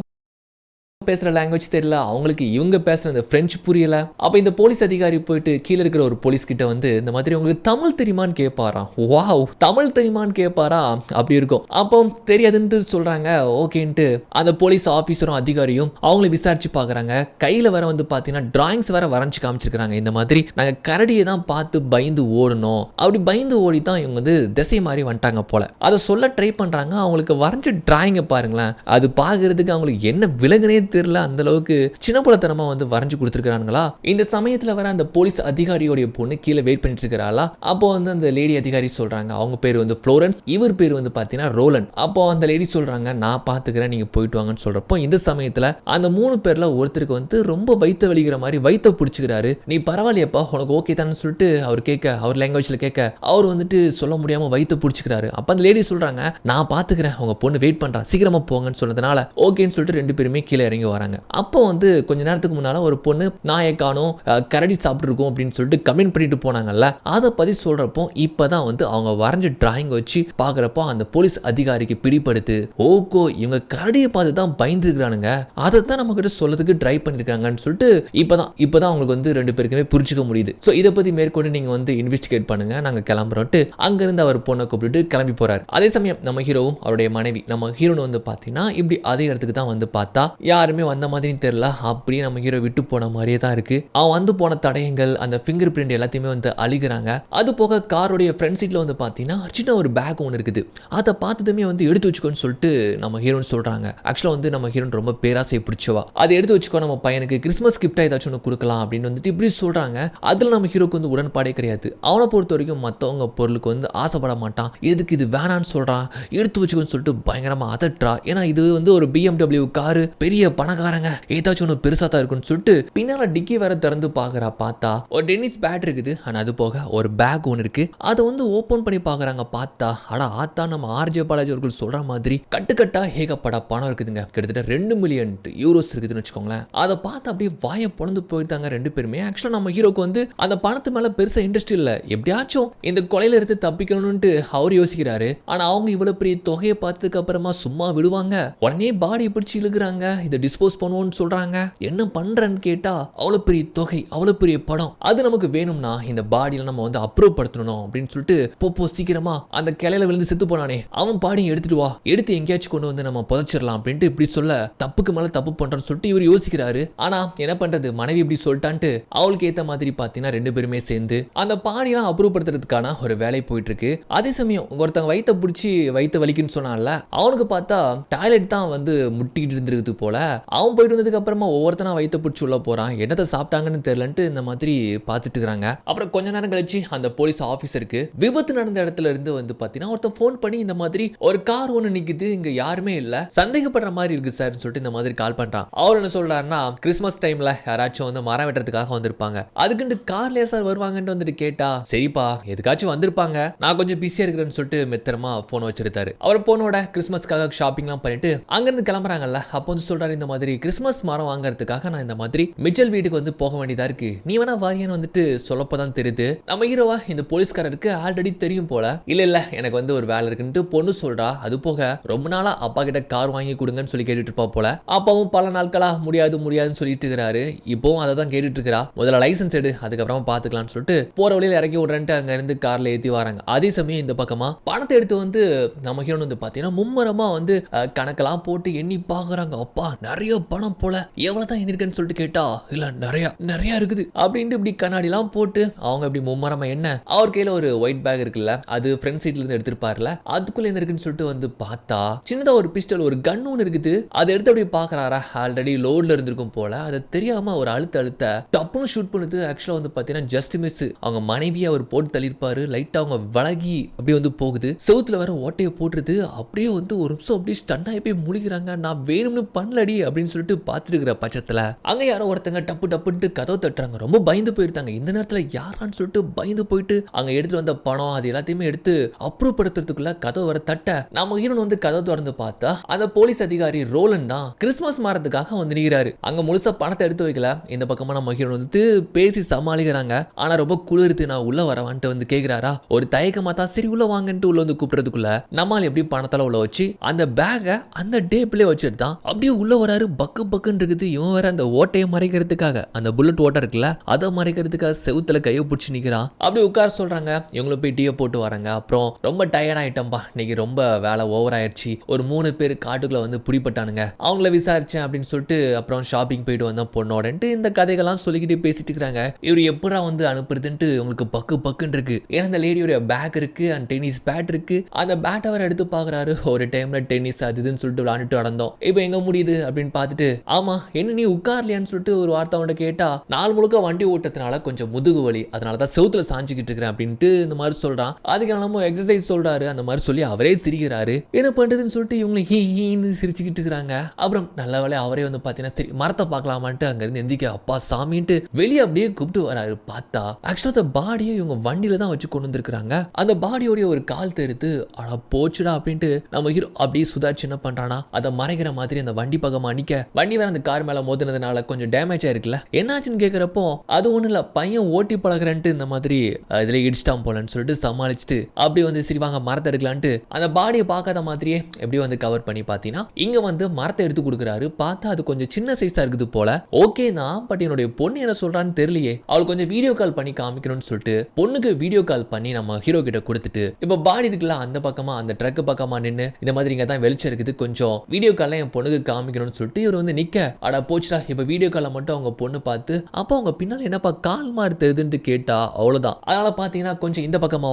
பேசுற லாங்குவேஜ் தெரியல, அவங்களுக்கு இவங்க பேசுற அந்த பிரெஞ்சு புரியல. அப்ப இந்த போலீஸ் அதிகாரி போயிட்டு கீழே இருக்கிற ஒரு போலீஸ் கிட்ட வந்து இந்த மாதிரி உங்களுக்கு தமிழ் தெரியுமான்னு கேட்பாராம். வாவ், தமிழ் தெரியுமான்னு கேட்பாரா, அப்படி இருக்கும். அப்போ தெரியாதுன்னு சொல்றாங்க. ஓகேன்ட்டு அந்த போலீஸ் ஆபீசரும் அதிகாரியும் அவங்கள விசாரிச்சு பாக்குறாங்க. கையில வர வந்து பாத்தீங்கன்னா டிராயிங்ஸ் வேற வரைஞ்சு காமிச்சிருக்காங்க. இந்த மாதிரி நாங்க கரடியை தான் பார்த்து பயந்து ஓடணும், அப்படி பயந்து ஓடி தான் இவங்க வந்து திசை மாதிரி வந்துட்டாங்க போல. அதை சொல்ல ட்ரை பண்றாங்க. அவங்களுக்கு வரைஞ்ச டிராயிங்கை பாருங்களேன், அது பாக்குறதுக்கு அவங்களுக்கு என்ன விலங்குனே தெரியல, அந்த அளவுக்கு சின்னப்புலத்தனமா வந்து வரைஞ்சு கொடுத்துருக்காங்களா. இந்த சமயத்துல வர அந்த போலீஸ் அதிகாரியோட பொண்ணு கீழே வெயிட் பண்ணிட்டு இருக்கிறாளா. அப்போ வந்து அந்த லேடி அதிகாரி சொல்றாங்க, அவங்க பேர் வந்து ஃப்ளோரன்ஸ், இவர் பேர் வந்து பாத்தீங்கன்னா ரோலன். அப்போ அந்த லேடி சொல்றாங்க, நான் பாத்துக்கிறேன், நீங்க போயிட்டு வாங்கன்னு சொல்றப்போ இந்த சமயத்துல அந்த 3 பேர்ல ஒருத்தருக்கு வந்து ரொம்ப வயிற்று வலிக்கிற மாதிரி வயிற்று பிடிச்சிக்கிறாரு. நீ பரவாயில்லையப்பா, உனக்கு ஓகே தானே சொல்லிட்டு அவர் கேட்க, அவர் லாங்குவேஜ்ல கேட்க அவர் வந்துட்டு சொல்ல முடியாம வயிற்று பிடிச்சிக்கிறாரு. அப்ப அந்த லேடி சொல்றாங்க, நான் பாத்துக்கிறேன், உங்க பொண்ணு வெயிட் பண்றா, சீக்கிரமா போங்கன்னு சொன்னதுனால ஓகேன்னு சொல்லிட்டு 2 பேருமே கீழே இறங்கி வராங்க. அப்போ வந்து கொஞ்ச நேரத்துக்கு முன்னால ஒரு பொண்ணு நாயை காணோம், கரடி சாப்பிட்டுருக்கோம் அப்படின்னு சொல்லிட்டு கமெண்ட் பண்ணிட்டு போனாங்கல்ல, அதை பத்தி சொல்றப்போ இப்பதான் வந்து அவங்க வரைஞ்ச டிராயிங் வச்சு பாக்குறப்போ அந்த போலீஸ் அதிகாரிக்கு பிடிப்படுது. ஓகோ, இவங்க கரடியை பார்த்து தான் பயந்துருக்கானுங்க, அதை தான் நம்ம கிட்ட சொல்லதுக்கு ட்ரை பண்ணிருக்காங்கன்னு சொல்லிட்டு இப்பதான் அவங்களுக்கு வந்து 2 பேருக்குமே புரிஞ்சுக்க முடியுது. ஸோ இதை பத்தி மேற்கொண்டு நீங்க வந்து இன்வெஸ்டிகேட் பண்ணுங்க, நாங்க கிளம்புறோட்டு அங்கிருந்து அவர் பொண்ணை கூப்பிட்டு கிளம்பி போறாரு. அதே சமயம் நம்ம ஹீரோவும் அவருடைய மனைவி நம்ம ஹீரோன்னு வந்து பாத்தீங்கன்னா இப்படி அதே இடத்துக்கு தான் வந்து பார்த்தா யாருமே வந்த மாதிரி தெரியல, அப்படியே நம்ம ஹீரோ விட்டு போன மாதிரியே தான் இருக்கு. அவன் வந்து போன தடயங்கள் அந்த ஃபிங்கர் பிரிண்ட் எல்லாத்தையுமே வந்து அழிக்கிறாங்க. அது போக காரோடைய ஃப்ரண்ட் சீட்ல வந்து பாத்தீங்கன்னா சின்ன ஒரு பேக் ஒன்று இருக்குது, அதை பார்த்ததுமே வந்து எடுத்து வச்சுக்கோன்னு சொல்லிட்டு நம்ம ஹீரோன்னு சொல்றாங்க. ஆக்சுவலா வந்து நம்ம ஹீரோன் ரொம்ப பேராசை பிடிச்சவா, அதை எடுத்து வச்சுக்கோ, நம்ம பையனுக்கு கிறிஸ்மஸ் கிஃப்டா ஏதாச்சும் ஒன்று கொடுக்கலாம் அப்படின்னு வந்துட்டு இப்படி சொல்றாங்க. அதுல நம்ம ஹீரோக்கு வந்து உடன்பாடே கிடையாது. அவனை பொறுத்த வரைக்கும் மற்றவங்க பொருளுக்கு வந்து ஆசைப்பட மாட்டான், எதுக்கு இது வேணான்னு சொல்றான், எடுத்து வச்சுக்கோன்னு சொல்லிட்டு பயங்கரமா அதட்டுறா. ஏன்னா இது வந்து ஒரு BMW காரு, பெரிய பணக்காரங்க ஏதாச்சும் ஒன்று பெருசா தான் இருக்குன்னு சொல்லிட்டு பின்னால டிக்கி வேற திறந்து பாக்குறா. பார்த்தா ஒரு டென்னிஸ் பேட் இருக்குது. ஆனா அது போக ஒரு பேக் ஒன்று இருக்கு. அதை வந்து ஓபன் பண்ணி பாக்குறாங்க. பார்த்தா அட ஆத்தா நம்ம ஆர்ஜே பாலாஜி அவர்கள் சொல்ற மாதிரி கட்டுக்கட்டா ஏகப்பட பணம் இருக்குதுங்க. கிட்டத்தட்ட 2 மில்லியன் யூரோஸ் இருக்குதுன்னு வச்சுக்கோங்களேன். அதை பார்த்து அப்படியே வாயை பொழந்து போயிட்டாங்க ரெண்டு பேருமே. ஆக்சுவலா நம்ம ஹீரோக்கு வந்து அந்த பணத்து மேல பெருசா இன்ட்ரெஸ்ட் இல்ல. எப்படியாச்சும் இந்த கொலையில இருந்து தப்பிக்கணும்னு அவர் யோசிக்கிறாரு. ஆனா அவங்க இவ்வளவு பெரிய தொகையை பார்த்ததுக்கு அப்புறமா சும்மா விடுவாங்க? உடனே பாடி பிடிச்சி இழுக்கிறாங்க. இதை டிஸ்போஸ் பண்ணுவோம்னு சொல்றாங்க. என்ன பண்றேன்னு கேட்டா அவ்வளவு பெரிய தொகை, அவ்வளவு பெரிய படம், அது நமக்கு வேணும்னா இந்த பாடியில நம்ம வந்து அப்ரூவ் படுத்தணும் அப்படின்னு சொல்லிட்டு போ சீக்கிரமா அந்த கிளையில விழுந்து செத்து போனானே அவன் பாடி எடுத்துட்டு வா, எடுத்து எங்கேயாச்சும் கொண்டு வந்து நம்ம புதைச்சிடலாம் அப்படின்ட்டு இப்படி சொல்ல தப்புக்கு மேல தப்பு பண்றோம்னு சொல்லிட்டு இவர் யோசிக்கிறாரு. ஆனா என்ன பண்றது, மனைவி இப்படி சொல்லிட்டான்ட்டு அவளுக்கு ஏத்த மாதிரி பாத்தீங்கன்னா ரெண்டு பேருமே சேர்ந்து அந்த பாடியெல்லாம் அப்ரூவ் படுத்துறதுக்கான ஒரு வேலை போயிட்டு இருக்கு. அதே சமயம் ஒருத்தங்க வயித்தை பிடிச்சி வயிற்று வலிக்குன்னு சொன்னான்ல, அவனுக்கு பார்த்தா டாய்லெட் தான் வந்து முட்டிக்கிட்டு இருந்திருக்கு போல. அவன் போயிட்டு வந்ததுக்கு அப்புறமா ஒவ்வொருத்தனா வயிற்று பிடிச்சி உள்ள போறான். என்னத்தை சாப்பிட்டாங்கன்னு தெரியலன்ட்டு இந்த மாதிரி பார்த்துட்டு இருக்காங்க. அப்புறம் கொஞ்ச நேரம் கழிச்சு அந்த போலீஸ் ஆஃபீஸருக்கு விபத்து நடந்த இடத்துல இருந்து வந்து பாத்தீங்கன்னா ஒருத்தன் ஃபோன் பண்ணி இந்த மாதிரி ஒரு கார் ஒன்று நிக்குது, இங்க யாருமே இல்ல, சந்தேகப்படுற மாதிரி இருக்கு சார் சொல்லிட்டு இந்த மாதிரி கால் பண்றான். அவர் என்ன சொல்றாருன்னா, கிறிஸ்மஸ் டைம்ல யாராச்சும் வந்து மரம் வெட்டுறதுக்காக வந்திருப்பாங்க, அதுக்குண்டு கார்லயே சார் வருவாங்கன்னு வந்துட்டு கேட்டா, சரிப்பா எதுக்காச்சும் வந்திருப்பாங்க, நான் கொஞ்சம் பிஸியா இருக்கிறேன்னு சொல்லிட்டு மெத்தரமா போன் வச்சிருந்தாரு. அவர் போனோட கிறிஸ்மஸ்க்காக ஷாப்பிங்லாம் பண்ணிட்டு அங்கிருந்து கிளம்புறாங்கல்ல. அப்போ வந்து சொல்றாரு, இந்த மாதிரி கிறிஸ்மஸ் மரம் வாங்குறதுக்காக நான் இந்த மாதிரி மிச்சல் வீட்டுக்கு வந்து போக வேண்டியதா இருக்கு, நீ வேணா வாரியன்னு வந்துட்டு சொல்லப்பதான் தெரியுது. நம்ம ஹீரோவா இந்த போலீஸ்காரருக்கு ஆல்ரெடி தெரியும் போல. இல்ல எனக்கு வந்து ஒரு வேலை இருக்குன்ட்டு பொண்ணு சொல்றா. அது போக ரொம்ப நாளா அப்பா கிட்ட கார் வாங்கி கொடுங்கன்னு சொல்லி கேட்டுட்டு இருப்பா போல. அப்பாவும் பல நாட்களா முடியாதுன்னு சொல்லிட்டு இருக்கிறாரு. இப்போவும் அதை தான் கேட்டுட்டு இருக்கிறா. முதல்ல லைசன்ஸ் எடு, அதுக்கப்புறமா பாத்துக்கலாம்னு சொல்லிட்டு போற வழியில இறக்கி விடுறேன்ட்டு அங்க இருந்து கார்ல ஏத்தி வராங்க. அதே சமயம் இந்த பக்கமா பணத்தை எடுத்து வந்து நம்ம ஹீரோன் வந்து பாத்தீங்கன்னா மும்மரமா வந்து கணக்கெல்லாம் போட்டு எண்ணி பாக்குறாங்க. அப்பா நிறைய பணம் போல, எவ்வளவுதான் எண்ணி இருக்குன்னு சொல்லிட்டு கேட்டா, இல்ல நிறைய இருக்குது அப்படின்ட்டு இப்படி கண்ணாடி எல்லாம் போட்டு அவங்க இப்படி மும்மரமா என்ன, அவர் கையில ஒரு ஒயிட் பேக் இருக்குல்ல, அது ஃப்ரண்ட் சீட்ல இருந்து எடுத்திருப்பாருல, அதுக்குள்ள என்ன இருக்குன்னு சொல்லிட்டு வந்து பார்த்தா சின்னதா ஒரு பிஸ்டல், ஒரு கன் ஒன்று இருக்குது. அதை எடுத்து அப்படி பாக்குறாரா, ஆல்ரெடி லோட்ல இருந்திருக்கும் போல. அதை தெரியாம ஒரு அழுத்த டப்புன்னு ஷூட் பண்ணுது. ஆக்சுவலா வந்து பாத்தீங்கன்னா ஜஸ்ட் மிஸ். அவங்க மனைவியை அவர் போட்டு தள்ளிருப்பாரு. லைட்டா அவங்க விலகி அப்படியே வந்து போகுது. செவுத்துல வர ஓட்டையை போட்டுருது. அப்படியே வந்து ஒரு நிமிஷம் அப்படியே ஸ்டன் ஆகி போய் முழிக்கிறாங்க. நான் வேணும்னு பண்ணலடி அப்படின்னு சொல்லிட்டு பார்த்துட்டு இருக்கிற பட்சத்துல அங்க யாரோ ஒருத்தங்க டப்புன்ட்டு கதவை தட்டுறாங்க. ரொம்ப பயந்து போயிருந்தாங்க. இந்த நேரத்துல யாரான்னு சொல்லிட்டு பயந்து போயிட்டு அங்க எடுத்துட்டு வந்த பணம் அது எல்லாத்தையுமே எடுத்து அப்ரூவ் படுத்துறதுக்குள்ள கதவை வர தட்ட நம்ம ஹீரோன் வந்து கதவை திறந்து பார்த்தா அந்த போலீஸ் அதிகாரி ரோலன் தான் கிறிஸ்மஸ் மாறதுக்காக வந்து நிற்கிறாரு. அங்க முழுசா பணத்தை எடுத்து வைக்கல. இந்த பக்கமா நம்ம ஹீரோன் வந்து பேசி சமாளிக்கிறாங்க. ஆனா ரொம்ப குளிர்த்து நான் உள்ள வரவான்ட்டு வந்து கேக்குறாரா. ஒரு தயக்கமா தான் சரி உள்ள வாங்கன்ட்டு உள்ள வந்து கூப்பிடுறதுக்குள்ள நம்மால் எப்படி பணத்தால உள்ள வச்சு அந்த பேக்கை அந்த டேப்லயே வச்சுட்டான். அப்படியே உள்ள வராரு. பக்குன்னு இருக்குது. இவன் வேற அந்த ஓட்டையை மறைக்கிறதுக்காக, அந்த புல்லட் ஓட்டை இருக்குல்ல, அதை மறைக்கிறதுக்காக செவுத்துல கையை பிடிச்சி நிக்கிறான். அப்படி உட்கார சொல்றாங்க. இவங்களை போய் டீயை போட்டு வராங்க. அப்புறம் ரொம்ப டயர்ட் ஆயிட்டம்பா, இன்னைக்கு ரொம்ப வேலை ஓவர் ஆயிடுச்சு, ஒரு 3 பேர் காட்டுக்குள்ள வந்து பிடிப்பட்டானுங்க, அவங்கள விசாரிச்சேன் அப்படின்னு சொல்லிட்டு அப்புறம் ஷாப்பிங் போயிட்டு வந்தோம் பொண்ணோடன்ட்டு இந்த கதைகள்லாம் சொல்லிக்கிட்டு பேசிட்டு இருக்கிறாங்க. இவர் எப்படா வந்து அனுப்புறதுன்ட்டு உங்களுக்கு பக்குன்னு இருக்கு. ஏன்னா அந்த லேடியோட பேக் இருக்கு அண்ட் டென்னிஸ் பேட் இருக்கு. அந்த பேட் அவர் எடுத்து பாக்குறாரு. ஒரு டைம்ல டென்னிஸ் அது இதுன்னு சொல்லிட்டு விளையாண்டுட்டு நடந்தோம், இப்போ எங்க முடியுது அப்படின்னு பார்த்துட்டு, ஆமா என்ன நீ உட்கார்லையான்னு சொல்லிட்டு ஒரு வார்த்தை அவன்கிட்ட கேட்டா, நாள் முழுக்க வண்டி ஓட்டத்தினால கொஞ்சம் முதுகு வலி, அதனாலதான் செவுத்துல சாஞ்சிக்கிட்டு இருக்கிறேன் அப்படின்ட்டு இந்த மாதிரி சொல்றான். அதுக்கு நம்ம எக்ஸசைஸ் சொல்றாரு. அந்த மாதிரி சொல்லி அவரே சிரிக்கிறாரு. என்ன பண்றதுன்னு சொல்லிட்டு இவங்களை ஹீன்னு சிரிச்சுக்கிட்டு இருக்கிறாங்க. அப்புறம் நல்ல வேலை அவரே வந்து பாத்தீங்கன்னா சரி மரத்தை பார்க்கலாமான்ட்டு அங்க இருந்து எந்திக்க அப்பா சாமின்ட்டு வெளியே அப்படியே கூப்பிட்டு வராரு. பார்த்தா ஆக்சுவலா அந்த பாடியை இவங்க வண்டியில தான் வச்சு கொண்டு வந்திருக்காங்க. அந்த பாடியோடைய ஒரு கால் தெரித்து அட போச்சுடா அப்படின்ட்டு நம்ம ஹீரோ அப்படியே சுதாரிச்சு என்ன பண்றானா, அதை மறைக்கிற மாதிரி அந்த வண்டி பக்கமா நிக்க, வண்டி வேற அந்த கார் மேல மோதினதுனால கொஞ்சம் டேமேஜ் ஆயிருக்குல்ல, என்னாச்சுன்னு கேட்கிறப்போ அது ஒண்ணு இல்ல பையன் ஓட்டி பழகிறேன்ட்டு இந்த மாதிரி இதுல இடிச்சிட்டான் போலன்னு சொல்லிட்டு சமாளிச்சுட்டு அப்படியே வந்து சரி வாங்க மரத்தை எடுக்கலான்ட்டு அந்த பாடியை பார்க்காத மாதிரியே எப்படி வந்து கவர் பண்ணி பார்த்தீங்கன்னா இங்க வந்து மரத்தை எடுத்து கொடுக்குறாரு. பார்த்தா அது கொஞ்சம் சின்ன சைஸா இருக்குது போல. ஓகே தான், பட் என்னுடைய பொண்ணு என்ன சொல்றான்னு தெரியலையே, அவள் கொஞ்சம் வீடியோ கால் பண்ணி காமிக்கணும்னு சொல்லிட்டு பொண்ணுக்கு வீடியோ கால் பண்ணி நம்ம ஹீரோ கிட்ட கொடுத்துட்டு இப்ப பாடி இருக்குல்ல அந்த பக்கமா அந்த ட்ரக் பக்கமா நின்று இந்த மாதிரி இங்க தான் வெளிச்சம் இருக்குது, கொஞ்சம் வீடியோ கால்ல என் பொண்ணுக்கு காமிக்கணும்னு சொல்லிட்டு இவர் வந்து நிக்க, அட போச்சுடா இப்ப வீடியோ கால்ல மட்டும் அவங்க பொண்ணு பார்த்து அப்போ அவங்க பின்னால என்னப்பா கால் மாதிரி தெரியுதுன்னு கேட்டா அவ்வளவுதான். அதனால பாத்தீங்கன்னா கொஞ்சம் இந்த பக்கமா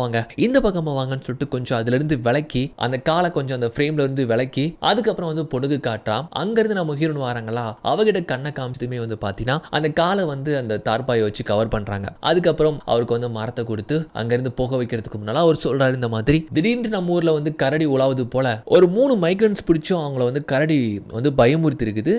வாங்கன்னு சொல்லிட்டு கொஞ்சம் அதுல இருந்து விலக்கி அந்த காலை கொஞ்சம் அந்த ஃப்ரேம்ல இருந்து விலக்கி அதுக்கப்புறம் வந்து பொண்ணுக்கு காட்டுறான். அங்க இருந்து நம்ம ஹீரோன் வராங்களா, அவகிட்ட கண்ணை காமிச்சதுமே வந்து பாத்தீங்கன்னா அந்த காலை வந்து அந்த தார்பாயை வச்சு கவர் பண்றாங்க. அதுக்கப்புறம் அவருக்கு வந்து மரத்தை கொடுத்து அங்க இருந்து போக வைக்கிறதுக்கு முன்னால அவர் சொல்றாரு, இந்த மாதிரி திடீர்னு நம்ம ஊர்ல வந்து கரடி உலாவது போல ஒரு 3 மைக்ரன்ஸ் பிடிச்சும் அவங்கள வந்து கரடி வந்து பயமுறுத்தி இருக்குது.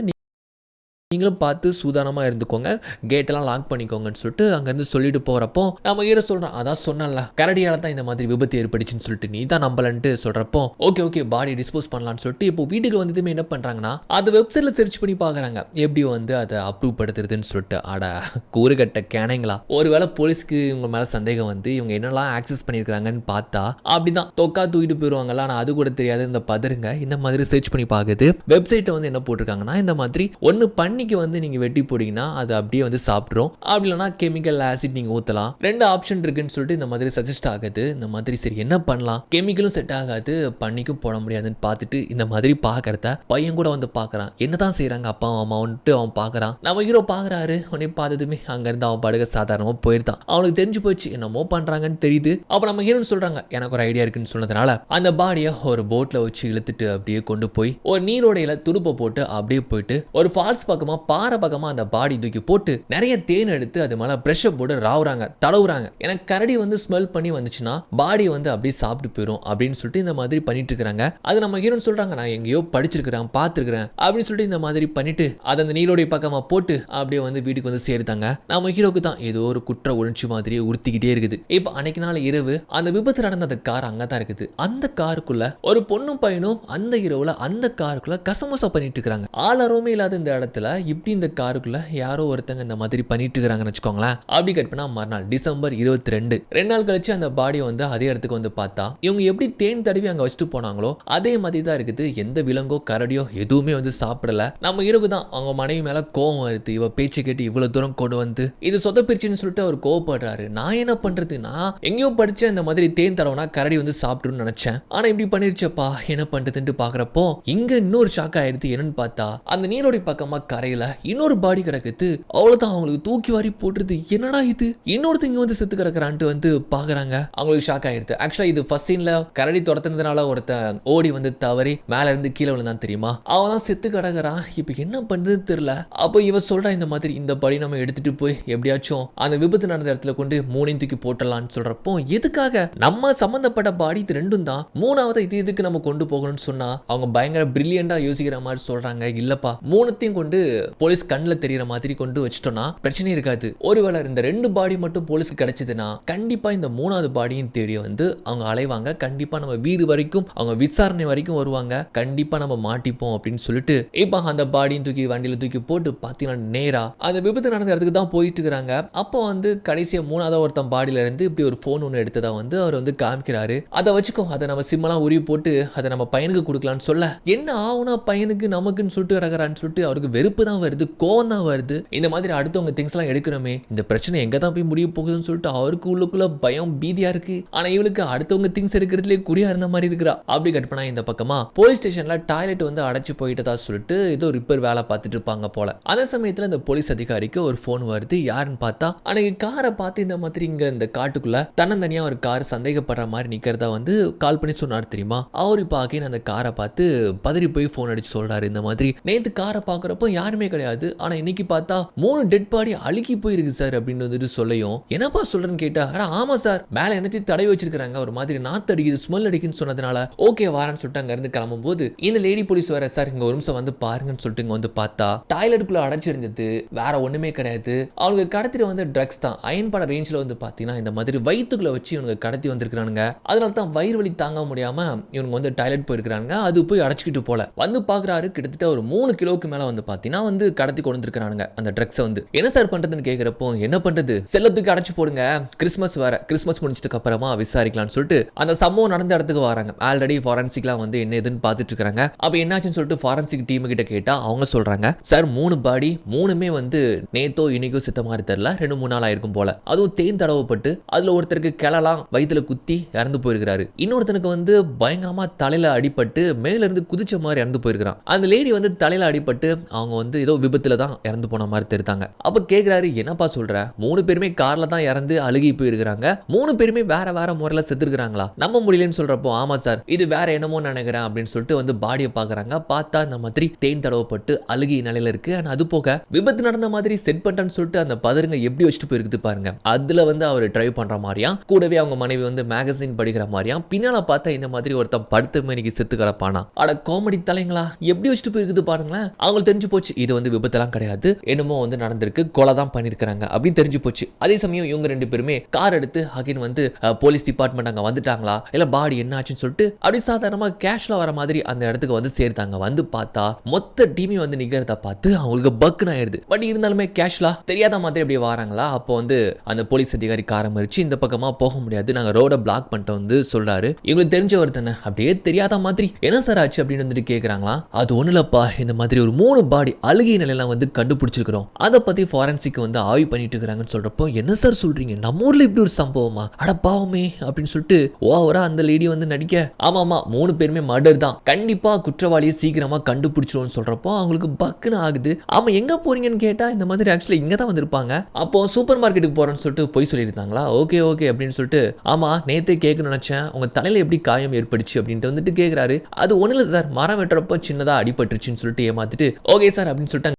நீங்களும் பார்த்து சூதானமாக இருந்துக்கோங்க, கேட்டெல்லாம் லாக் பண்ணிக்கோங்கன்னு சொல்லிட்டு அங்கேருந்து சொல்லிட்டு போகிறப்போ நம்ம ஹீரோ சொல்கிறோம், அதான் சொன்னல கரடியால் தான் இந்த மாதிரி விபத்து ஏற்பட்டுச்சுன்னு சொல்லிட்டு நீ தான் நம்பலன்ட்டு சொல்கிறப்போ ஓகே பாடி டிஸ்போஸ் பண்ணலான்னு சொல்லிட்டு இப்போ வீட்டுக்கு வந்ததுமே என்ன பண்ணுறாங்கன்னா அது வெப்சைட்டில் சர்ச் பண்ணி பார்க்குறாங்க எப்படி வந்து அதை அப்ரூவ் படுத்துறதுன்னு சொல்லிட்டு. கூறுகட்ட கேனைங்களா, ஒருவேளை போலீஸ்க்கு இவங்க மேலே சந்தேகம் வந்து இவங்க என்னெல்லாம் ஆக்சஸ் பண்ணியிருக்காங்கன்னு பார்த்தா அப்படிதான் தொக்கா தூக்கிட்டு போயிடுவாங்கல்ல. ஆனால் அது கூட தெரியாது இந்த பதருங்க இந்த மாதிரி சர்ச் பண்ணி பார்க்குது. வெப்சைட்டை வந்து என்ன போட்டிருக்காங்கன்னா இந்த மாதிரி ஒன்று பண்ணிக்கு வந்து நீங்கள் வெட்டி போட்டிங்கன்னா அது அப்படியே வந்து சாப்பிட்றோம், அப்படி இல்லைனா கெமிக்கல் ஆசிட் நீங்கள் ஊற்றலாம், 2 ஆப்ஷன் இருக்குன்னு சொல்லிட்டு இந்த மாதிரி சஜஸ்ட் ஆகுது. இந்த மாதிரி சரி என்ன பண்ணலாம், கெமிக்கலும் செட் ஆகாது பண்ணிக்கும் போட முடியாதுன்னு பார்த்துட்டு இந்த மாதிரி பார்க்குறத பையன் கூட வந்து பார்க்குறான். என்னதான் செய்கிறாங்க அப்பா அம்மாவுன்ட்டு அவன் பார்க்குறான். நம்ம ஹீரோ பார்க்குறாரு, உடனே பார்த்ததுமே அங்கேருந்து அவன் படுக சாதாரணமாக போயிருந்தான். அவனுக்கு தெரிஞ்சு போச்சு என்னமோ பண்ணுறாங்கன்னு தெரியுது. அப்போ நம்ம ஹீரோன்னு சொல்கிறாங்க எனக்கு ஒரு ஐடியா இருக்குன்னு சொன்னதுனால அந்த பாடியை ஒரு போட்டில் வச்சு இழுத்துட்டு அப்படியே கொண்டு போய் ஒரு நீரோடையில் துடுப்பை போட்டு அப்படியே போயிட்டு ஒரு ஃபால்ஸ் பக்கமாக பாறை பக்கமாக அந்த பாடி தூக்கி போட்டு நிறைய தேன் எடுத்து அது மேலே ப்ரெஷர் போட்டு ராவுறாங்க தடவுறாங்க. எனக்கு கரடி வந்து ஸ்மெல் பண்ணி வந்துச்சுன்னா பாடி வந்து அப்படியே சாப்பிட்டு போயிடும் அப்படின்னு சொல்லிட்டு இந்த மாதிரி பண்ணிட்டு இருக்காங்க. அது நம்ம ஹீரோன்னு சொல்றாங்க நான் எங்கேயோ படிச்சிருக்கிறேன் பார்த்துருக்கிறேன் அப்படின்னு சொல்லிட்டு இந்த மாதிரி பண்ணிட்டு அதை அந்த நீரோடைய பக்கமாக போட்டு அப்படியே வந்து வீட்டுக்கு வந்து சேர்த்தாங்க. நம்ம ஹீரோக்கு தான் ஏதோ ஒரு குற்ற உணர்ச்சி மாதிரியே உறுத்திக்கிட்டே இருக்குது. இப்போ அன்னைக்கு நாள் இரவு அந்த விபத்து நடந்த அந்த கார் அங்கே தான் இருக்குது. அந்த காருக்குள்ள ஒரு பொண்ணும் பையனும் அந்த இரவுல அந்த காருக்குள்ள கசமசா பண்ணிட்டு இருக்காங்க. ஆளரவுமே இல்லாத இந்த இடத்துல இப்படி இந்த காருக்குள்ள யாரோ ஒருத்தங்க இந்த மாதிரி பண்ணிட்டு இருக்காங்கன்னு வச்சுக்கோங்களேன். அப்படி கட் பண்ணா மறுநாள் டிசம்பர் 22 2 நாள் கழிச்சு அந்த பாடியை வந்து அதே இடத்துக்கு வந்து பார்த்தா இவங்க எப்படி தேன் தடவி அங்க வச்சுட்டு போனாங்களோ அதே மாதிரி தான் இருக்குது. எந்த விலங்கோ கரடியோ எதுவுமே வந்து சாப்பிடல. நம்ம ஹீரோக்கு தான் அவங்க மனைவி மேல கோவம் வருது. இவ பேச்சு கேட்டு இவ்வளவு தூரம் கொண்டு வந்து இது சொதப்பிருச்சுன்னு சொல்லிட்டு அவர் கோவப்படுறாரு. நான் என்ன பண்றது, நான் எங்கேயோ படிச்ச இந்த மாதிரி தேன் தடவைனா கரடி வந்து சாப்பிடுன்னு நினைச்சேன், ஆனா இப்படி பண்ணிருச்சப்பா என்ன பண்றதுன்னு பாக்குறப்போ இங்க இன்னொரு ஷாக் ஆயிடுது. என்னன்னு பார்த்தா அந்த நீரோடி பக்கமா கரையில இன்னொரு பாடி கிடக்குது. அவ்வளவுதான் அவங்களுக்கு தூக்கி வாரி போட்டுருது. என்னடா இது இன்னொருத்தங்க வந்து செத்து கிடக்குறான்ட்டு வந்து பாக்குறாங்க. அவங்களுக்கு ஷாக் ஆயிடுது. ஆக்சுவலா இது ஃபர்ஸ்ட் சீன்ல கரடி துரத்துனதுனால ஒருத்தன் ஓடி வந்து தவறி மேல இருந்து கீழே விழுந்தான் தெரியுமா, அவன் தான் செத்து கிடக்குறான். இப்ப என்ன பண்றது தெரியல. அப்போ இவ சொல்றா இந்த மாதிரி இந்த படி நம்ம எடுத்துட்டு போய் எப்படியாச்சும் அந்த விபத்து நடந்த இடத்துல கொண்டு 3 தூக்கி போட்டலாம்னு சொல்றப்போ எதுக்காக நம்ம சம்பந்தப்பட்ட பாடி இது 2 தான், 3வது இது இதுக்கு நம்ம கொண்டு போகணும்னு சொன்னா அவங்க பயங்கர பிரில்லியண்டா யோசிக்கிற மாதிரி சொல்றாங்க. இல்லப்பா 3த்தையும் கொண்டு போலீஸ் கண்ணில் தெரியற மாதிரி கொண்டு வச்சிட்டோம்னா பிரச்சனை இருக்காது. ஒருவேளை இந்த 2 பாடி மட்டும் போலீஸ்க்கு கிடைச்சதுன்னா கண்டிப்பா இந்த 3வது பாடியும் தேடி வந்து அவங்க அலைவாங்க. கண்டிப்பா நம்ம வீடு வரைக்கும் அவங்க விசாரணை வரைக்கும் வருவாங்க. கண்டிப்பா நம்ம மாட்டிப்போம் அப்படின்னு சொல்லிட்டு இப்ப அந்த பாடியும் தூக்கி வண்டியில தூக்கி போட்டு பாத்தீங்கன்னா நேரா அந்த விபத்து நடந்த இடத்துக்கு தான் போயிட்டு இருக்காங்க. அப்போ வந்து கடைசியா 3வது ஒருத்தன் பாடியில இருந்து இப்படி ஒரு போன் ஒன்று எடுத்ததா வந்து அவர் வந்து காமிக்கிறாரு. அதை வச்சுக்கோ, அதை நம்ம சிம்மெல்லாம் உருவி போட்டு அதை நம்ம பையனுக்கு கொடுக்கலான்னு சொல்ல என்ன ஆகுனா பையனுக்கு நமக்குன்னு சொல்லிட்டு கிடக்குறான்னு சொல்லிட்டு அவருக்கு வெறுப்பு தான் வருது, கோவம் தான் வருது. இந்த மாதிரி அடுத்தவங்க திங்ஸ் எல்லாம் எடுக்கிறோமே இந்த பிரச்சனை எங்க தான் போய் முடிய போகுதுன்னு சொல்லிட்டு அவருக்கு உள்ளுக்குள்ள பயம் பீதியா இருக்கு. ஆனா இவளுக்கு அடுத்தவங்க திங்ஸ் எடுக்கிறதுலே குடியா இருந்த மாதிரி இருக்கிறா. அப்படி கட் பண்ணா இந்த பக்கமா போலீஸ் ஸ்டேஷன்ல டாய்லெட் வந்து அடைச்சு போயிட்டதா சொல்லிட்டு ஏதோ ரிப்பேர் வேலை பார்த்துட்டு இருப்பாங்க போல. அந்த சமயத்துல இந்த போலீஸ் அதிகாரிக்கு ஒரு போன் வருது. யாருன்னு பார்த்தா அன்னைக்கு காரை பார்த்து இந்த மாதிரி இங்க இந்த காட்டுக்குள்ள தன்னந்தனியா ஒரு கார் சந்தேகப்படுற மாதிரி நிக்கிறதா வந்து கால் பண்ணி சொன்னார் தெரியுமா. அவர் இப்ப அகைன் அந்த காரை பார்த்து பதறி போய் போன் அடிச்சு சொல்றாரு இந்த மாதிரி நேத்து காரை பார்க்கறப்போ யாருமே கிடையாது, ஆனா இன்னைக்கு பார்த்தா 3 டெட் பாடி அழுகி போயிருக்கு சார் அப்படின்னு வந்துட்டு சொல்லையும் என்னப்பா சொல்றேன்னு கேட்டா ஆமா சார் மேல என்னத்தையும் தடவி வச்சிருக்காங்க ஒரு மாதிரி நாத்து அடிக்குது ஸ்மெல் அடிக்குன்னு சொன்னதுனால ஓகே வாரன்னு சொல்லிட்டு அங்க இருந்து கிளம்பும் போது இந்த லேடி போலீஸ் வர சார் இங்க ஒரு நிமிஷம் வந்து பாருங்கன்னு சொல்லிட்டு இங்க வந்து பார்த்தா டாய்லெட்டுக்குள்ள அடைச்சிருந்தது வேற ஒண்ணுமே கிடையாது. அவனுக்கு கடத்திட்டு வந்து ட்ரக்ஸ் தான். அயன் பட ரேஞ்சில் வந்து பாத்தீங்கன்னா இந்த மாதிரி வயிற்றுக்குள்ள வச்சு இவனுக்கு கடத்தி வந்திருக்கானுங்க. அதனால தான் வயிறு வலி தாங்க முடியாம இவனுக்கு வந்து டாய்லெட் போயிருக்காங்க. அது போய் அடைச்சிக்கிட்டு போல வந்து பாக்குறாரு. கிட்டத்தட்ட ஒரு 3 கிலோக்கு மேல வந்து பாத்தீங்கன்னா வந்து கடத்தி கொண்டு வந்திருக்கானுங்க அந்த ட்ரக்ஸை வந்து. என்ன சார் பண்றதுன்னு கேட்கிறப்போ என்ன பண்றது செல்லத்துக்கு அடைச்சு போடுங்க, கிறிஸ்மஸ் வேற, கிறிஸ்மஸ் முடிஞ்சதுக்கு அப்புறமா விசாரிக்கலாம்னு சொல்லிட்டு அந்த சம்பவம் நடந்த இடத்துக்கு வராங்க. ஆல்ரெடி ஃபாரன்சிக்லாம் வந்து என்ன எதுன்னு பார்த்துட்டு இருக்காங்க. அப்ப என்னாச்சுன்னு சொல்லிட்டு ஃபாரன்சிக் டீம் கிட்ட கேட்டா அவங்க சொல்றாங்க சார் 3 பாடி 3மே வந்து நேத்தோ இன்னைக்கோ சித்த மாதிரி தெரியல 2-3 நாள் ஆயிருக்கும் போல. அதுவும் தேன் தடவப்பட்டு அதுல ஒருத்தருக்கு கிளலாம் வயிற்றுல குத்தி இறந்து போயிருக்காரு. இன்னொருத்தனுக்கு வந்து பயங்கரமா தலையில அடிபட்டு மேல இருந்து குதிச்ச மாதிரி இறந்து போயிருக்கான். அந்த லேடி வந்து தலையில அடிபட்டு அவங்க வந்து ஏதோ விபத்துல தான் இறந்து போன மாதிரி தெரிந்தாங்க. அப்ப கேக்குறாரு என்னப்பா சொல்ற 3 பேருமே கார்ல தான் இறந்து அழுகி போயிருக்காங்க, 3 பேருமே வேற வேற முறையில செத்துருக்காங்களா நம்ப முடியலன்னு சொல்றப்போ ஆமா சார் இது வேற என்னமோ நினைக்கிறேன் அப்படின்னு சொல்லிட்டு வந்து பாடியை பாக்குறாங்க. பார்த்தா இந்த மாதிரி தேன் தடவப்பட்டு அழுகி நிலையில இருக்கு. அது போக விபத்து நடந்த மாதிரி செட் பண்ணிட்டான்னு சொல்லிட்டு அந்த பதருங்க எப்படி வச்சுட்டு போயிருக்குது பாருங்க. அதுல வந்து அவர் டிரைவ் பண்ற மாதிரியா கூடவே அவங்க மனைவி வந்து மேகசின் படிக்கிற மாதிரியா பின்னால பார்த்தா இந்த மாதிரி ஒருத்தன் படுத்த மணிக்கு செத்து கிடப்பானா. அட காமெடி தலைங்களா எப்படி வச்சுட்டு போயிருக்குது பாருங்களேன். அவங்களுக்கு தெரிஞ்சு போச்சு இது வந்து விபத்தெல்லாம் கிடையாது, என்னமோ வந்து நடந்திருக்கு, கொலை தான் பண்ணிருக்காங்க அப்படின்னு தெரிஞ்சு போச்சு. அதே சமயம் இவங்க 2 பேருமே கார் எடுத்து அகைன் வந்து போலீஸ் டிபார்ட்மெண்ட் அங்க வந்துட்டாங்களா இல்ல பாடி என்ன ஆச்சுன்னு சொல்லிட்டு அப்படி சாதாரணமா கேஷ்ல வர மாதிரி அந்த இடத்துக்கு வந்து சேர்த்தாங்க. வந்து பார்த்தா மொத்த டீமே வந்து நிக்கிறத பார்த்து அவங்களுக்கு பக்குன்னு ஆயிடுது. பட் இருந்தாலுமே கேஷ்லா தெரியாத மாதிரி அப்படியே வராங்களா. அப்போ வந்து அந்த போலீஸ் அதிகாரி காரை மறிச்சு இந்த பக்கமா போக முடியாது, நாங்க ரோட பிளாக் பண்ணிட்டு வந்து சொல்றாரு. இவங்களுக்கு தெரிஞ்சவர் தானே, அப்படியே தெரியாத மாதிரி என்ன சார் ஆச்சு அப்படின்னு வந்துட்டு கேக்குறாங்களா. அது ஒண்ணு இல்லப்பா, இந்த மாதிரி ஒரு 3 பாடி அழுகிய நிலையில வந்து கண்டுபிடிச்சிருக்கிறோம், அதை பத்தி ஃபாரன்சிக் வந்து ஆய்வு பண்ணிட்டு இருக்காங்கன்னு சொல்றப்போ என்ன சார் சொல்றீங்க, நம்ம ஊர்ல இப்படி ஒரு சம்பவமா, அட பாவமே அப்படின்னு சொல்லிட்டு ஓவரா அந்த லேடி வந்து நடிக்க, ஆமாமா 3 பேருமே மர்டர் தான், கண்டிப்பா குற்றவாளியை சீக்கிரமா கண்டுபிடிச்சிருவோம்னு சொல்றப்போ அவங்களுக்கு பக்குன்னு ஆகுது. ஆமா எங்க போறீங்கன்னு கேட்டா இந்த மாதிரி ஆக்சுவலி இங்க தான் வந்திருப்பாங்க, அப்போ சூப்பர் மார்க்கெட்டுக்கு போறேன்னு சொல்லிட்டு போய் சொல்லியிருந்தாங்களா. ஓகே ஓகே அப்படின்னு சொல்லிட்டு ஆமா நேத்தே கேட்கணும்னு நினைச்சேன், உங்க தலையில எப்படி காயம் ஏற்படுச்சு அப்படின்ட்டு வந்துட்டு கேட்கிறாரு. அது ஒண்ணு இல்ல சார், மரம் வெட்டுறப்போ சின்னதா அடிபட்டுருச்சுன்னு சொல்லிட்டு ஏமாத்திட்டு ஓகே சார் அப்படின்னு சொல்லிட்டு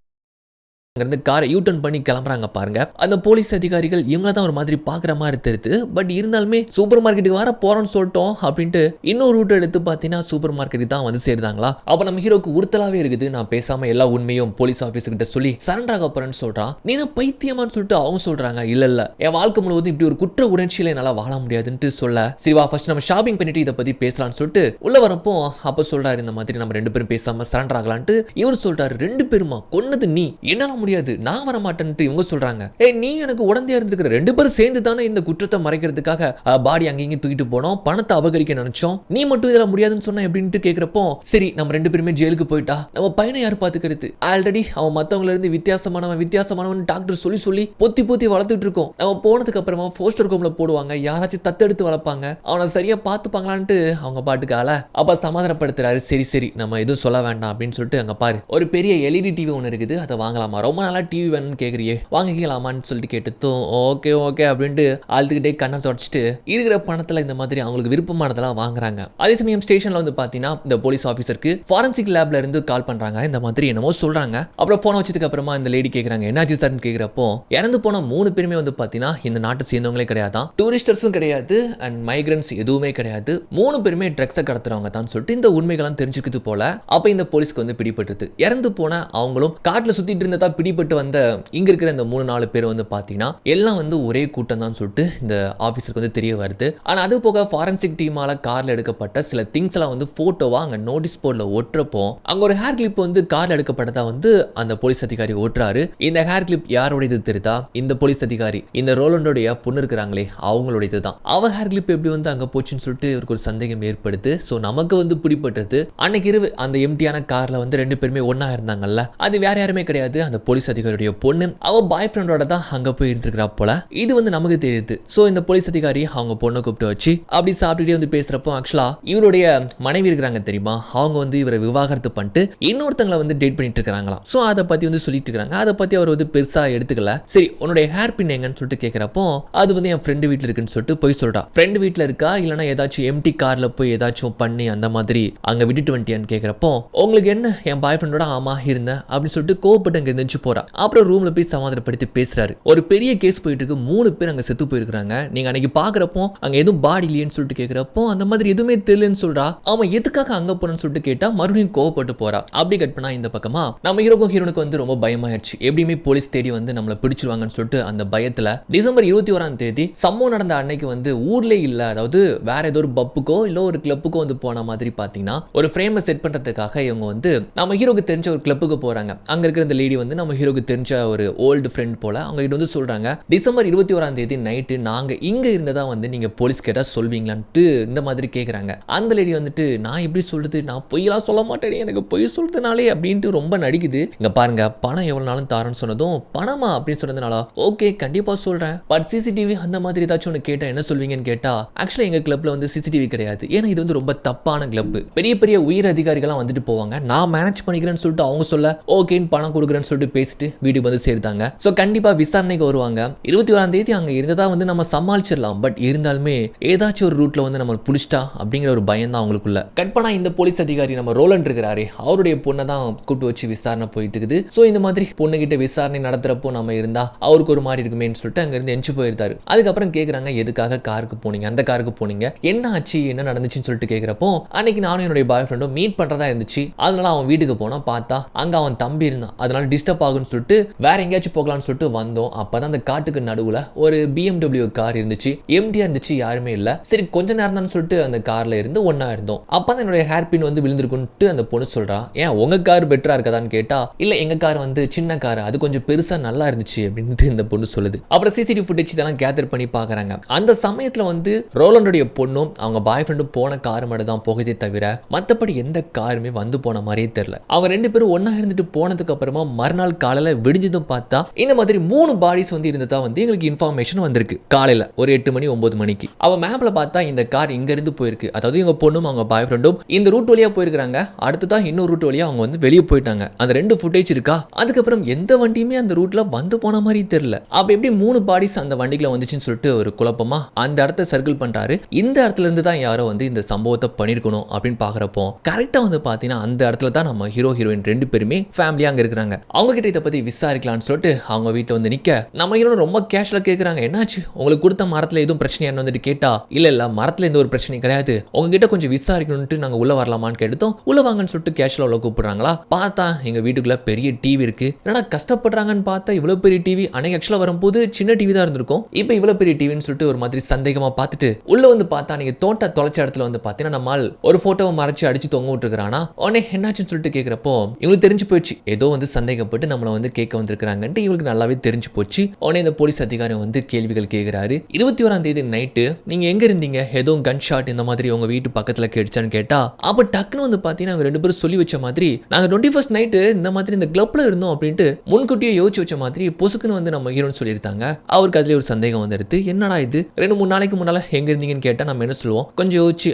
அங்கிருந்து காரை யூ-டர்ன் பண்ணி கிளம்புறாங்க பாருங்க. அந்த போலீஸ் அதிகாரிகள் இவங்க தான் ஒரு மாதிரி பாக்குற மாதிரி தெரியுது. பட் இருந்தாலுமே சூப்பர் மார்க்கெட்டுக்கு வர போறோம்னு சொல்லிட்டோம் அப்படின்ட்டு இன்னொரு ரூட் எடுத்து பார்த்தீங்கன்னா சூப்பர் மார்க்கெட்டுக்கு தான் வந்து சேர்ந்தாங்களா. அப்ப நம்ம ஹீரோக்கு உறுத்தலாவே இருக்குது. நான் பேசாம எல்லா உண்மையும் போலீஸ் ஆபீசர் கிட்ட சொல்லி சரண்டர் ஆக போறேன்னு சொல்றான். நீ பைத்தியமான்னு சொல்லிட்டு அவங்க சொல்றாங்க, இல்ல இல்ல என் வாழ்க்கை முழுவதும் இப்படி ஒரு குற்ற உணர்ச்சியில என்னால வாழ முடியாதுன்னு சொல்ல, சிவா ஃபர்ஸ்ட் நம்ம ஷாப்பிங் பண்ணிட்டு இதை பத்தி பேசலாம்னு சொல்லிட்டு உள்ள வரப்போ அப்ப சொல்றாரு, இந்த மாதிரி நம்ம 2 பேரும் பேசாம சரண்டர் ஆகலான்ட்டு. இவர் சொல்றாரு, 2 பேருமா, கொன்னது நீ, என்னால முடியாது, நான் வர மாட்டேன்ட்டு இவங்க சொல்றாங்க. நீ எனக்கு உடந்தையா இருந்திருக்கிற, 2 பேரும் சேர்ந்து தானே இந்த குற்றத்தை மறைக்கிறதுக்காக பாடி அங்கேயும் தூக்கிட்டு போனோம், பணத்தை அபகரிக்க நினைச்சோம், நீ மட்டும் இதெல்லாம் முடியாதுன்னு சொன்ன எப்படின்ட்டு கேட்கிறப்போ, சரி நம்ம 2 பேருமே ஜெயிலுக்கு போயிட்டா நம்ம பையனை யார் பாத்துக்கிறது, ஆல்ரெடி அவன் மத்தவங்கள இருந்து வித்தியாசமானவன் டாக்டர் சொல்லி சொல்லி பொத்தி பொத்தி வளர்த்துட்டு இருக்கோம், நம்ம போனதுக்கு அப்புறமா போஸ்டர் கோம்ல போடுவாங்க, யாராச்சும் தத்தெடுத்து வளர்ப்பாங்க, அவனை சரியா பாத்துப்பாங்களான்ட்டு அவங்க பாட்டுக்கு ஆள. அப்ப சமாதானப்படுத்துறாரு, சரி சரி நம்ம எதுவும் சொல்ல வேண்டாம் அப்படின்னு சொல்லிட்டு அங்க பாரு ஒரு பெரிய எல்இடி டிவி ஒன்று இருக்குது, அதை வாங்கலாமா, ரொம்ப நாளா டிவி வேணும்னு கேட்குறியே வாங்கிக்கலாமான்னு சொல்லிட்டு கேட்டுத்தோம். ஓகே ஓகே அப்படின்ட்டு ஆழ்த்துக்கிட்டே கண்ணை தொடச்சிட்டு இருக்கிற பணத்தில் இந்த மாதிரி அவங்களுக்கு விருப்பமானதெல்லாம் வாங்குறாங்க. அதே சமயம் ஸ்டேஷனில் வந்து பார்த்தீங்கன்னா இந்த போலீஸ் ஆஃபீஸருக்கு ஃபாரன்சிக் லேப்ல இருந்து கால் பண்ணுறாங்க, இந்த மாதிரி என்னமோ சொல்கிறாங்க. அப்புறம் ஃபோனை வச்சதுக்கு அப்புறமா இந்த லேடி கேட்குறாங்க, என்னாச்சு சார்னு கேட்குறப்போ இறந்து போன 3 பேருமே வந்து பார்த்தீங்கன்னா இந்த நாட்டை சேர்ந்தவங்களே கிடையாதான், டூரிஸ்டர்ஸும் கிடையாது அண்ட் மைக்ரன்ஸ் எதுவுமே கிடையாது, 3 பேருமே ட்ரக்ஸை கடத்துறவங்க தான் சொல்லிட்டு இந்த உண்மைகள்லாம் தெரிஞ்சுக்கிது போல. அப்போ இந்த போலீஸ்க்கு வந்து பிடிபட்டுது. இறந்து போன அவங்களும் காட்டில் சுற்றிட்டு இருந்ததா பிடிபட்டு வந்த இங்க இருக்கிற இந்த 3-4 பேர் வந்து பாத்தீங்கன்னா எல்லாம் வந்து ஒரே கூட்டம் தான் சொல்லிட்டு இந்த ஆபீசருக்கு வந்து தெரிய வருது. ஆனா அது போக ஃபாரன்சிக் டீமால கார்ல எடுக்கப்பட்ட சில திங்ஸ் எல்லாம் வந்து போட்டோவா அங்க நோட்டீஸ் போர்ட்ல ஒட்டுறப்போ அங்க ஒரு ஹேர் கிளிப் வந்து கார்ல எடுக்கப்பட்டதா வந்து அந்த போலீஸ் அதிகாரி ஓட்டுறாரு. இந்த ஹேர் கிளிப் யாரோடது தெரியுதா, இந்த போலீஸ் அதிகாரி இந்த ரோலண்டோடைய பொண்ணு இருக்கிறாங்களே அவங்களுடையது தான். அவ ஹேர் கிளிப் எப்படி வந்து அங்க போச்சுன்னு சொல்லிட்டு இவருக்கு ஒரு சந்தேகம் ஏற்படுது. சோ நமக்கு வந்து பிடிப்பட்டது அன்னைக்கு இரவு அந்த எம்டியான கார்ல வந்து 2 பேருமே ஒன்னா இருந்தாங்கல்ல, அது வேற யாருமே கிடையாது, அந்த போலீஸ் அதிகாரியுடைய பொண்ணு அவ பாய் ஃப்ரெண்டோட தான் அங்க போய் இருந்திருக்கிறா போல. இது வந்து நமக்கு தெரியுது. சோ இந்த போலீஸ் அதிகாரி அவங்க பொண்ணை கூப்பிட்டு வச்சு அப்படி சாப்பிட்டுட்டே வந்து பேசுறப்போ ஆக்சுவலா இவருடைய மனைவி இருக்கிறாங்க தெரியுமா, அவங்க வந்து இவரை விவாகரத்து பண்ணிட்டு இன்னொருத்தங்களை வந்து டேட் பண்ணிட்டு இருக்காங்களா. சோ அதை பத்தி வந்து சொல்லிட்டு இருக்காங்க. அதை பத்தி அவர் வந்து பெருசா எடுத்துக்கல. சரி உன்னுடைய ஹேர் பின் எங்கன்னு சொல்லிட்டு கேட்கிறப்போ அது வந்து என் ஃப்ரெண்டு வீட்டுல இருக்குன்னு சொல்லிட்டு போய் சொல்றா. ஃப்ரெண்டு வீட்டுல இருக்கா இல்லைன்னா ஏதாச்சும் எம்டி கார்ல போய் ஏதாச்சும் பண்ணி அந்த மாதிரி அங்க விட்டுட்டு வந்துட்டியான்னு கேட்கிறப்போ உங்களுக்கு என்ன, என் பாய் ஃப்ரெண்டோட ஆமா இருந்தேன் அப்படின்னு சொல்லிட்டு கோவப்பட்டு அங்க இருந்துச்சு போறா. அப்புறம் ரூம்ல போய் சமாதானப்படுத்தி பேசுறாரு. ஒரு பெரிய கேஸ் போயிட்டு இருக்கு, 3 பேர் அங்க செத்து போயிருக்காங்க, நீங்க அன்னைக்கு பாக்குறப்போ அங்க எதுவும் பாடி இல்லையேன்னு சொல்லிட்டு கேட்கிறப்போ அந்த மாதிரி எதுவுமே தெரியலன்னு சொல்றா. அவன் எதுக்காக அங்க போறேன்னு சொல்லிட்டு கேட்டா மறுபடியும் கோவப்பட்டு போறா. அப்படி கட் பண்ணா இந்த பக்கமா நம்ம ஹீரோனுக்கு வந்து ரொம்ப பயமாயிருச்சு, எப்படியுமே போலீஸ் தேடி வந்து நம்மள பிடிச்சிருவாங்கன்னு சொல்லிட்டு அந்த பயத்துல டிசம்பர் 21ஆம் தேதி சம்பவம் நடந்த அன்னைக்கு வந்து ஊர்ல இல்ல, அதாவது வேற ஏதோ ஒரு பப்புக்கோ இல்ல ஒரு கிளப்புக்கோ வந்து போன மாதிரி பாத்தீங்கன்னா ஒரு ஃப்ரேமை செட் பண்றதுக்காக இவங்க வந்து நம்ம ஹீரோக்கு தெரிஞ்ச ஒரு கிளப்புக்கு போறாங்க. அங்க இருக்கிற இந்த லேடி வந்து நம்ம ஹீரோக்கு தெரிஞ்ச ஒரு ஓல்டு ஃப்ரெண்ட் போல அவங்க கிட்ட வந்து சொல்றாங்க, டிசம்பர் 21ஆம் தேதி நைட்டு நாங்க இங்க இருந்ததா வந்து நீங்க போலீஸ் கேட்டா சொல்வீங்களான்ட்டு இந்த மாதிரி கேக்குறாங்க. அந்த லேடி வந்துட்டு நான் எப்படி சொல்றது, நான் பொய்யெல்லாம் சொல்ல மாட்டேன், எனக்கு பொய் சொல்றதுனாலே அப்படின்ட்டு ரொம்ப நடிக்குது. இங்க பாருங்க பணம் எவ்வளவு நாளும் தாரன்னு சொன்னதும் பணமா அப்படின்னு சொன்னதுனால ஓகே கண்டிப்பா சொல்றேன், பட் சிசிடிவி அந்த மாதிரி ஏதாச்சும் ஒன்று கேட்டா என்ன சொல்வீங்கன்னு கேட்டா ஆக்சுவலா எங்க கிளப்ல வந்து சிசிடிவி கிடையாது, ஏன்னா இது வந்து ரொம்ப தப்பான கிளப், பெரிய பெரிய உயர் அதிகாரிகள்லாம் வந்துட்டு போவாங்க, நான் மேனேஜ் பண்ணிக்கிறேன்னு சொல்லிட்டு அவங்க சொல்ல ஓகேன்னு பணம் கொடுக்குறேன்னு சொல்லிட்டு பேசிட்டு வீட்டுக்கு வந்து சேர்த்தாங்க. ஸோ கண்டிப்பா விசாரணைக்கு வருவாங்க. 21ஆம் தேதி அங்க இருந்ததா வந்து நம்ம சமாளிச்சிடலாம். பட் இருந்தாலுமே ஏதாச்சும் ஒரு ரூட்ல வந்து நம்ம புடிச்சிட்டா அப்படிங்கிற ஒரு பயம் தான் அவங்களுக்குள்ள. கட் பண்ணா இந்த போலீஸ் அதிகாரி நம்ம ரோலண்ட் இருக்கிறாரே, அவருடைய பொண்ணை தான் கூப்பிட்டு வச்சு விசாரணை போயிட்டு இருக்குது. ஸோ இந்த மாதிரி பொண்ணுகிட்ட விசாரணை நடத்துறப்போ நம்ம இருந்தா அவருக்கு ஒரு மாதிரி இருக்குமேன்னு சொல்லிட்டு அங்க இருந்து எஞ்சி போயிருந்தாரு. அதுக்கப்புறம் கேட்குறாங்க, எதுக்காக காருக்கு போனீங்க, அந்த காருக்கு போனீங்க, என்ன ஆச்சு, என்ன நடந்துச்சுன்னு சொல்லிட்டு கேட்குறப்போ, அன்னைக்கு நானும் என்னுடைய பாய் ஃப்ரெண்டும் மீட் பண்றதா இருந்துச்சு. அதனால அவன் வீட்டுக்கு போனா பார்த்தா அங்க அவன் தம்பி இருந்தான். அதனால டிஸ்டர்ப் ஆகும்னு சொல்லிட்டு வேற எங்கேயாச்சும் போகலாம்னு சொல்லிட்டு வந்தோம். அப்பதான் அந்த காட்டுக்கு நடுவுல ஒரு BMW கார் இருந்துச்சு. எம்டியா இருந்துச்சு, யாருமே இல்ல. சரி கொஞ்ச நேரம் தான் சொல்லிட்டு அந்த கார்ல இருந்து ஒன்னா இருந்தோம். அப்பதான் என்னுடைய ஹேர் பின் வந்து விழுந்திருக்குன்ட்டு அந்த பொண்ணு சொல்றா. ஏன் உங்க கார் பெட்டரா இருக்கதான்னு கேட்டா, இல்ல எங்க கார் வந்து சின்ன கார், அது கொஞ்சம் பெருசா நல்லா இருந்துச்சு அப்படின்ட்டு இந்த பொண்ணு சொல்லுது. அப்புறம் சிசிடிவி ஃபுட்டேஜ் இதெல்லாம் கேதர் பண்ணி பாக்குறாங்க. அந்த சமயத்துல வந்து ரோலண்டோடைய பொண்ணும் அவங்க பாய் ஃப்ரெண்டும் போன கார் மட்டும் தான் போகுதே தவிர மத்தபடி எந்த காருமே வந்து போன மாதிரியே தெரியல. அவங்க ரெண்டு பேரும் ஒன்னா இருந்துட்டு போனதுக்கு அப்புறமா மறுநாள் காலையில விடிஞ்சதும் பார்த்தா இந்த மாதிரி 3 பாடிஸ் வந்து இருந்ததா வந்து எங்களுக்கு இன்ஃபர்மேஷன் வந்திருக்கு. காலையில ஒரு 8 மணி 9 மணிக்கு அவ மேப்ல பார்த்தா இந்த கார் இங்க இருந்து போயிருக்கு. அதாவது எங்க பொண்ணும் அவங்க பாய் ஃப்ரெண்டும் இந்த ரூட் வழியா போயிருக்காங்க. அடுத்ததான் இன்னொரு ரூட் வழியா அவங்க வந்து வெளியே போயிட்டாங்க. அந்த 2 ஃபுட்டேஜ் இருக்கா. அதுக்கப்புறம் எந்த வண்டியுமே அந்த ரூட்ல வந்து போன மாதிரி தெரியல. அப்ப எப்படி 3 பாடிஸ் அந்த வண்டிக்குள்ள வந்துச்சுன்னு சொல்லிட்டு ஒரு குழப்பமா அந்த இடத்த சர்க்கிள் பண்றாரு. இந்த இடத்துல இருந்து தான் யாரோ வந்து இந்த சம்பவத்தை பண்ணிருக்கணும் அப்படின்னு பாக்குறப்போ கரெக்டா வந்து பாத்தீங்கன்னா அந்த இடத்துல தான் நம்ம ஹீரோ ஹீரோயின் 2 பேருமே ஃபேமிலியா அங்க இருக்காங்க. அவங்க கிட்ட இதை பத்தி விசாரிக்கலாம்னு சொல்லிட்டு அவங்க வீட்டுல வந்து நிக்க நம்ம ஹீரோ ரொம்ப கேஷுவலா கேக்குறாங்க, என்னாச்சு உங்களுக்கு கொடுத்த மரத்துல எதுவும் பிரச்சனையான்னு வந்துட்டு கேட்டா, இல்ல மரத்துல எந்த ஒரு பிரச்சனையும் கிடையாது, உங்ககிட்ட கொஞ்சம் விசாரிக்கணும்ட்டு நாங்க உள்ள வரலாமான்னு கேட்டோம். உள்ள வாங்கன்னு சொல்லிட்டு கேஷுவலா உள்ள கூப்பிடுறாங்களா. பார்த்தா எங்க வீட்டுக்குள்ள பெரிய டிவி இருக்கு. என்னடா கஷ்டப்படுறாங்கன்னு பார்த்தா இவ்வளவு பெரிய டிவி. அன்னைக்கு ஆக்சுவலா வரும்போது சின்ன டிவி தான் இருந்திருக்கும். இப்போ இவ்வளவு பெரிய டிவின்னு சொல்லிட்டு ஒரு மாதிரி சந்தேகமா பார்த்துட்டு உள்ள வந்து பார்த்தா நீங்க தோட்ட தொலைச்ச இடத்துல வந்து பாத்தீங்கன்னா நம்மால் ஒரு போட்டோவை மறைச்சு அடிச்சு தொங்க விட்டுருக்கானா. உடனே என்னாச்சுன்னு சொல்லிட்டு கேட்கிறப்போ இவங்களுக்கு தெரிஞ்சு போயிடுச்சு, ஏதோ வந்து சந்தேகப்பட்டு நம்மளை வந்து கேட்க வந்திருக்காங்கன்ட்டு இவங்களுக்கு நல்லாவே தெரிஞ்சு போச்சு. உடனே இந்த போலீஸ் அதிகாரி வந்து கேள்விகள் கேட்கிறாரு. 21ஆம் தேதி நைட்டு நீங்க எங்க இருந்தீங்க, ஏதோ கன் ஷாட் இந்த மாதிரி உங்க வீட்டு பக்கத்துல கேட்டுச்சான்னு கேட்டா, அப்ப டக்குன்னு வந்து பாத்தீங்கன்னா அவங்க 2 பேரும் சொல்லி வச்ச மாதிரி நாங்க 21st நைட்டு இந்த மாதிரி இந்த கிளப்ல இருந்தோம் அப்படின்ட்டு முன்கூட்டியே யோசிச்சு வச்ச மாதிரி பொசுக்குன்னு வந்து நம்ம ஹீரோன்னு சொல்லியிருந்தாங்க. அவருக்கு அதுல ஒரு சந்தேகம் வந்துடுது, என்னடா இது 2-3 நாளைக்கு முன்னால எங்க இருந்தீங்கன்னு கேட்டா நம்ம என்ன சொல்லுவோம், கொஞ்சம் யோசிச்சு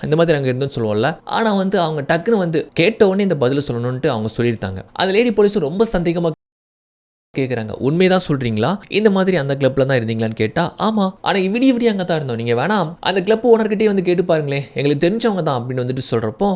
இந்த மாதிரி அங்க இருந்தோம்னு சொல்லுவோம்ல. ஆனா வந்து அவங்க டக்குன்னு வந்து கேட்ட உடனே இந்த பதில சொல்லணும்னு அவங்க சொல்லியிருந்தாங்க. அந்த லேடி போலீஸ் ரொம்ப சந்தேகமா கேட்குறாங்க, உண்மைதான் சொல்றீங்களா, இந்த மாதிரி அந்த கிளப்ல தான் இருந்தீங்களான்னு கேட்டா, ஆமா ஆனா விடிய அங்கே தான் இருந்தோம், நீங்க வேணாம் அந்த கிளப் ஓனர்கிட்டே வந்து கேட்டு பாருங்களேன், எங்களுக்கு தெரிஞ்சவங்க தான் அப்படின்னு வந்துட்டு சொல்றப்போ,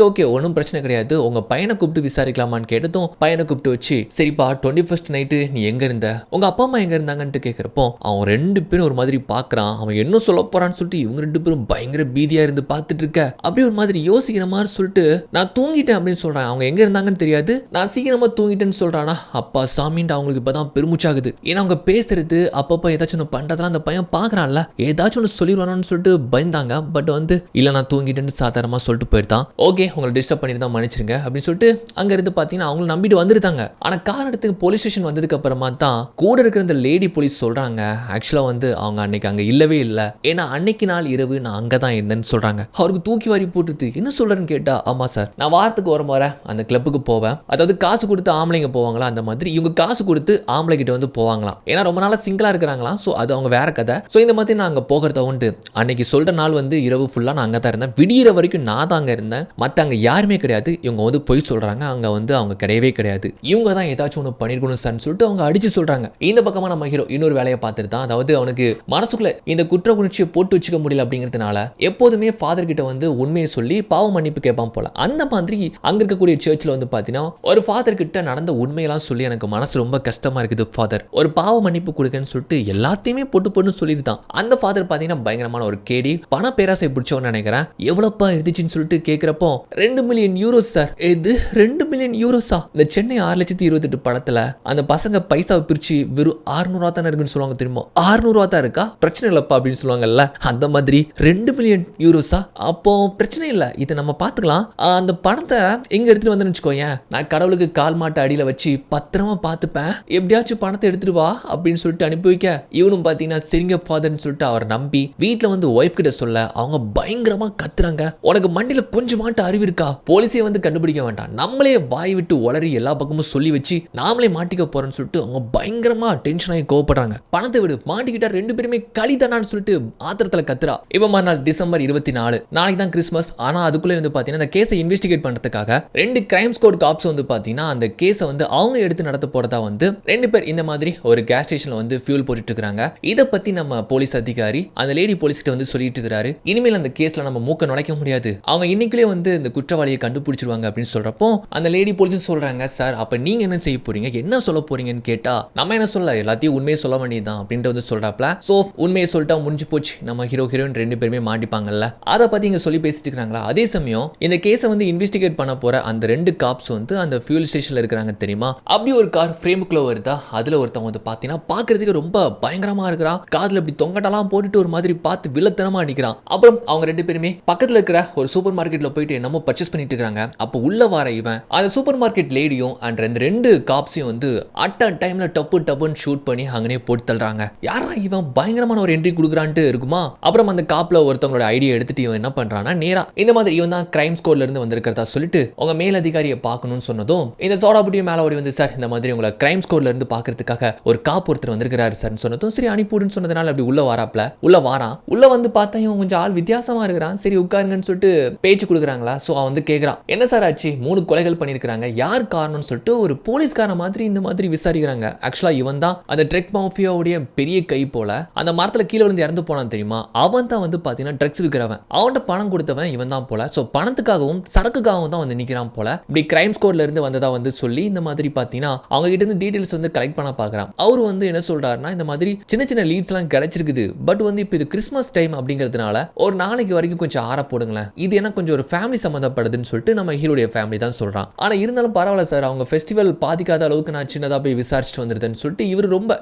ஓகே ஒன்றும் பிரச்சனை கிடையாது, உங்க பையனை கூப்பிட்டு விசாரிக்கலாமான்னு கேட்டதும் பையனை கூப்பிட்டு வச்சு, சரிப்பா 21st நைட்டு நீ எங்க இருந்த, உங்க அப்பா அம்மா எங்க இருந்தாங்கன்ட்டு கேட்கிறப்போ அவன் 2 பேரும் ஒரு மாதிரி பாக்குறான். அவன் என்ன சொல்ல போறான்னு சொல்லிட்டு இவங்க 2 பேரும் பயங்கர பீதியா இருந்து பார்த்துட்டு இருக்க. அப்படியே ஒரு மாதிரி யோசிக்கிற மாதிரி சொல்லிட்டு நான் தூங்கிட்டேன் அப்படின்னு சொல்றான். அவங்க எங்க இருந்தாங்கன்னு தெரியாது, நான் சீக்கிரமா தூங்கிட்டேன்னு சொல்றானா. அப்பா சாமின்ட்டு அவங்க இப்பதான் பெருமூச்சாகுது. ஏன்னா அவங்க பேசுறது அப்பப்ப ஏதாச்சும் ஒன்று பண்றதெல்லாம் அந்த பையன் பாக்குறான்ல, ஏதாச்சும் ஒன்று சொல்லிடுவானு சொல்லிட்டு பயந்தாங்க. பட் வந்து இல்ல நான் தூங்கிட்டேன்னு சாதாரணமா சொல்லிட்டு போயிருந்தான். ஓகே உங்களை டிஸ்டர்ப் பண்ணிருந்தா மன்னிச்சிருங்க அப்படின்னு சொல்லிட்டு அங்க இருந்து பாத்தீங்கன்னா அவங்க நம்பிட்டு வந்துருந்தாங்க. ஆனா காரணத்துக்கு போலீஸ் ஸ்டேஷன் வந்ததுக்கு அப்புறமா தான் கூட இருக்கிற இந்த லேடி போலீஸ் சொல்றாங்க, ஆக்சுவலா வந்து அவங்க அன்னைக்கு அங்க இல்லவே இல்லை, ஏன்னா அன்னைக்கு நாள் இரவு நான் அங்கதான் இருந்தேன்னு சொல்றாங்க. அவருக்கு தூக்கி வாரி போட்டுது. என்ன சொல்றேன்னு கேட்டா, ஆமா சார் நான் வாரத்துக்கு ஒரு முறை அந்த கிளப்புக்கு போவேன், அதாவது காசு கொடுத்து ஆம்பளைங்க போவாங்களா அந்த மாதிரி இவங்க காசு கொடுத்து ஆம்பளை கிட்ட வந்து போவாங்களாம். ஏன்னா ரொம்ப நாளா சிங்கிளா இருக்கிறாங்களாம். சோ அது அவங்க வேற கதை. சோ இந்த மாதிரி நான் அங்க போகிறத உண்டு. அன்னைக்கு சொல்ற நாள் வந்து இரவு ஃபுல்லா நான் அங்க தான் இருந்தேன். விடியிற வரைக்கும் நான் தான் அங்க இருந்தேன். மத்த அங்க யாருமே கிடையாது. இவங்க வந்து பொய் சொல்றாங்க. அங்க வந்து அவங்க கிடையவே கிடையாது. இவங்க தான் ஏதாச்சும் ஒன்று பண்ணிருக்கணும் சார்னு சொல்லிட்டு அவங்க அடிச்சு சொல்றாங்க. இந்த பக்கமா நம்ம ஹீரோ இன்னொரு வேலையை பார்த்துட்டு தான், அதாவது அவனுக்கு மனசுக்குள்ள இந்த குற்ற உணர்ச்சியை போட்டு வச்சுக்க முடியல அப்படிங்கிறதுனால எப்போதுமே ஃபாதர் கிட்ட வந்து உண்மையை சொல்லி பாவ மன்னிப்பு கேட்பான் போல. அந்த மாதிரி அங்க இருக்கக்கூடிய சர்ச்சில் வந்து பாத்தீங்கன்னா ஒரு ஃபாதர் கிட்ட நடந்த உண்மையெல்லாம் சொல்லி எனக்கு மனசு ரொம்ப கஷ்டமா இருக்குது ஃபாதர், ஒரு பாவ மன்னிப்பு கொடுக்கன்னு சொல்லிட்டு எல்லாத்தையுமே போட்டு சொல்லிருந்தான். அந்த ஃபாதர் பாத்தீங்கன்னா பயங்கரமான ஒரு கேடி, பண பேராசை பிடிச்சவன்னு நினைக்கிறேன். எவ்வளவுப்பா இருந்துச்சுன்னு சொல்லிட்டு கேட்கிறப்போ 2 மில்லியன் யூரோஸ் சார். இது 2 மில்லியன் யூரோஸா? இந்த சென்னை 6,28,000 படத்துல அந்த பசங்க பைசாவை பிரிச்சு வெறும் 600 தானே இருக்குன்னு சொல்லுவாங்க தெரியுமா, 600 தான் இருக்கா பிரச்சனை இல்லப்பா அப்படின்னு சொல்லுவாங்கல்ல, அந்த மாதிரி 2 மில்லியன் யூரோஸா? அப்போ பிரச்சனை இல்லை, இதை நம்ம பாத்துக்கலாம். அந்த பணத்தை எங்க எடுத்துட்டு வந்து வச்சுக்கோயேன், நான் கடவுளுக்கு கால் மாட்டு அடியில வச்சு பத்திரமா பார்த்துப்பேன் எப்படியாச்சும் பணத்தை எடுத்துட்டு வா அப்படின்னு சொல்லிட்டு அனுப்பி வைக்க இவனும் பாத்தீங்கன்னா சரிங்க ஃபாதர்னு சொல்லிட்டு அவர் நம்பி வீட்டுல வந்து ஒய்ஃப் கிட்ட சொல்ல அவங்க பயங்கரமா கத்துறாங்க. உனக்கு மண்டியில கொஞ்சமாட்டு அறிவு இருக்கா? போலீஸே வந்து கண்டுபிடிக்க வேண்டாம், நம்மளே வாய் விட்டு உளறி எல்லா பக்கமும் சொல்லி வச்சு நாமளே மாட்டிக்க போறோம்னு சொல்லிட்டு அவங்க பயங்கரமா டென்ஷன் ஆகி கோவப்படுறாங்க. பணத்தை விடு, மாட்டிக்கிட்டா ரெண்டு பேருமே களிதானான்னு சொல்லிட்டு ஆத்திரத்துல கத்துறா. இப்ப மறுநாள் டிசம்பர் 24 நாளைக்கு தான் கிறிஸ்மஸ். ஆனா அதுக்குள்ளே வந்து பாத்தீங்கன்னா அந்த கேஸை இன்வெஸ்டிகேட் பண்றதுக்காக 2 கிரைம் ஸ்குவாட் காப்ஸ் வந்து பாத்தீங்கன்னா அந்த கேஸை வந்து அவங்க எடுத்து நடத்த போறதா வந்து 2 பேர் இந்த மாதிரி ஒரு கேஸ் ஸ்டேஷன்ல வந்து ஃபியூல் போட்டுட்டு இருக்காங்க. இதை பத்தி நம்ம போலீஸ் அதிகாரி அந்த லேடி போலீஸ் கிட்ட வந்து சொல்லிட்டு இருக்காரு, இனிமேல் அந்த கேஸ்ல நம்ம மூக்க நுழைக்க முடியாது, அவங்க இன்னைக்குள்ளே வந்து இந்த குற்றவாளியை கண்டுபிடிச்சிருவாங்க அப்படின்னு சொல்றப்போ அந்த லேடி போலீஸ் சொல்றாங்க, சார் அப்ப நீங்க என்ன செய்ய போறீங்க, என்ன சொல்ல போறீங்கன்னு கேட்டா நம்ம என்ன சொல்ல, எல்லாத்தையும் உண்மையை சொல்ல வேண்டியதுதான் அப்படின்ட்டு வந்து சொல்றாப்ல. சோ உண்மையை சொல்லிட்டா முடிஞ்சு போச்சு, நம்ம ஹீரோ ஹீரோயின் 2 பேருமே மாட்டிப்பாங்கல்ல, அதை பத்தி இங்க சொல்லி பேசிட்டு இருக்காங்களா. அதே சமயம் இந்த கேஸை வந்து இன்வெஸ்டிகேட் பண்ண போற அந்த 2 காப்ஸ் வந்து அந்த ஃபியூல் ஸ்டேஷன்ல இருக்காங்க தெரியுமா. அப்படி ஒரு கார் ஃப்ரேமுக்குள்ள வருதா, அதுல ஒருத்தவங்க வந்து பாத்தீங்கன்னா பாக்குறதுக்கு ரொம்ப பயங்கரமா இருக்கிறான், காதுல இப்படி தொங்கட்டெல்லாம் போட்டுட்டு ஒரு மாதிரி பார்த்து வில்லத்தனமா அடிக்கிறான். அப்புறம் அவங்க 2 பேருமே பக்கத்துல இருக்கிற ஒரு சூப்பர் மார்க்கெட்ல போயிட்டு என்னமோ பர்ச்சேஸ் பண்ணிட்டு இருக்காங்க. அப்போ உள்ள வர இவன் அந்த சூப்பர் மார்க்கெட் லேடியும் அண்ட் அந்த 2 காப்ஸையும் வந்து அட் அ டைம்ல டப்புன்னு ஷூட் பண்ணி அங்கனே போட்டு தள்ளுறாங்க. யாரா இவன் பயங்கரமான ஒரு என்ட்ரி கொடுக்குறான்ட்டு இருக்குமா. அப்புறம் அந்த காப்ல ஒருத்தவங்களோட ஐடியா எடுத்துட்டு இவன் என்ன பண்றான்னா நேரா இந்த மாதிரி இவன் தான் கிரைம் ஸ்குவாட்ல இருந்து வந்திருக்கிறதா சொல்லிட்டு உங்க மேல் அதிகாரியை பார்க்கணும்னு சொன்னதும் இந்த சோடாபுட்டியும் மேல ஓடி வந்து, சார் இந்த மாதிரி உங்களை கிரைம் ஸ்குவாட்ல இருந்து பார்க்கறதுக்காக ஒரு காப் ஒருத்தர் வந்திருக்கிறாரு சார் சொன்னதும் சரி அனுப்பிவிடுன்னு சொன்னதுனால அப்படி உள்ள வாராப்ல. உள்ள வாரான். உள்ள வந்து பார்த்தா இவன் கொஞ்சம் ஆள் வித்தியாசமா இருக்கிறான். சரி உட்காருங்கன்னு சொல்லிட்டு பேச்சு கொடுக்குறாங்களா. ஸோ அவன் வந்து கேட்குறான், என்ன சார் ஆச்சு, 3 கொலைகள் பண்ணியிருக்காங்க, யார் காரணம்னு சொல்லிட்டு ஒரு போலீஸ்கார மாதிரி இந்த மாதிரி விசாரிக்கிறாங்க. ஆக்சுவலா இவன் தான் அந்த ட்ரக் மாஃபியாவுடைய பெரிய கை போல, அந்த மரத்தில் கீழே விழுந்து இறந்து போனான் தெரியுமா, அவன் தான் வந்து பார்த்தீங்கன்னா ட்ரக்ஸ் விற்கிறவன், அவன்கிட்ட பணம் கொடுத்தவன் இவன் தான் போல. ஸோ பணத்துக்காகவும் சரக்குக்காகவும் தான் வந்து நிற்கிறான் போல. இப்படி கிரைம் ஸ்குவாட்ல இருந்து வந்ததா வந்து சொல்லி இந்த மாதிரி பார்த்தீங்கன்னா அவங்க கிட்ட இருந்து டீடைல்ஸ் வந்து கலெக்ட் பண்ண பார்க்குறான். அவர் வந்து என்ன சொல்றாருன்னா, இந்த மாதிரி சின்ன சின்ன லீட்ஸ் எல்லாம் கிடைச்சிருக்குது, பட் வந்து இப்போ இது கிறிஸ்மஸ் டைம் அப்படிங்கிறதுனால ஒரு நாளைக்கு வரைக்கும் கொஞ்சம் ஆற போடுங்களேன், இது என்ன கொஞ்சம் ஒரு ஃபேமிலி சம்மந்தப்படுதுன்னு சொல்லிட்டு நம்ம ஹீரோடைய ஃபேமிலி தான் சொல்றான். ஆனா இருந்தாலும் பரவாயில்ல சார், அவங்க ஃபெஸ்டிவல் பாதிக்காத அளவுக்கு நான் சின்னதா போய் விசாரிச்சுட்டு வந்துருதுன்னு சொல்லிட்டு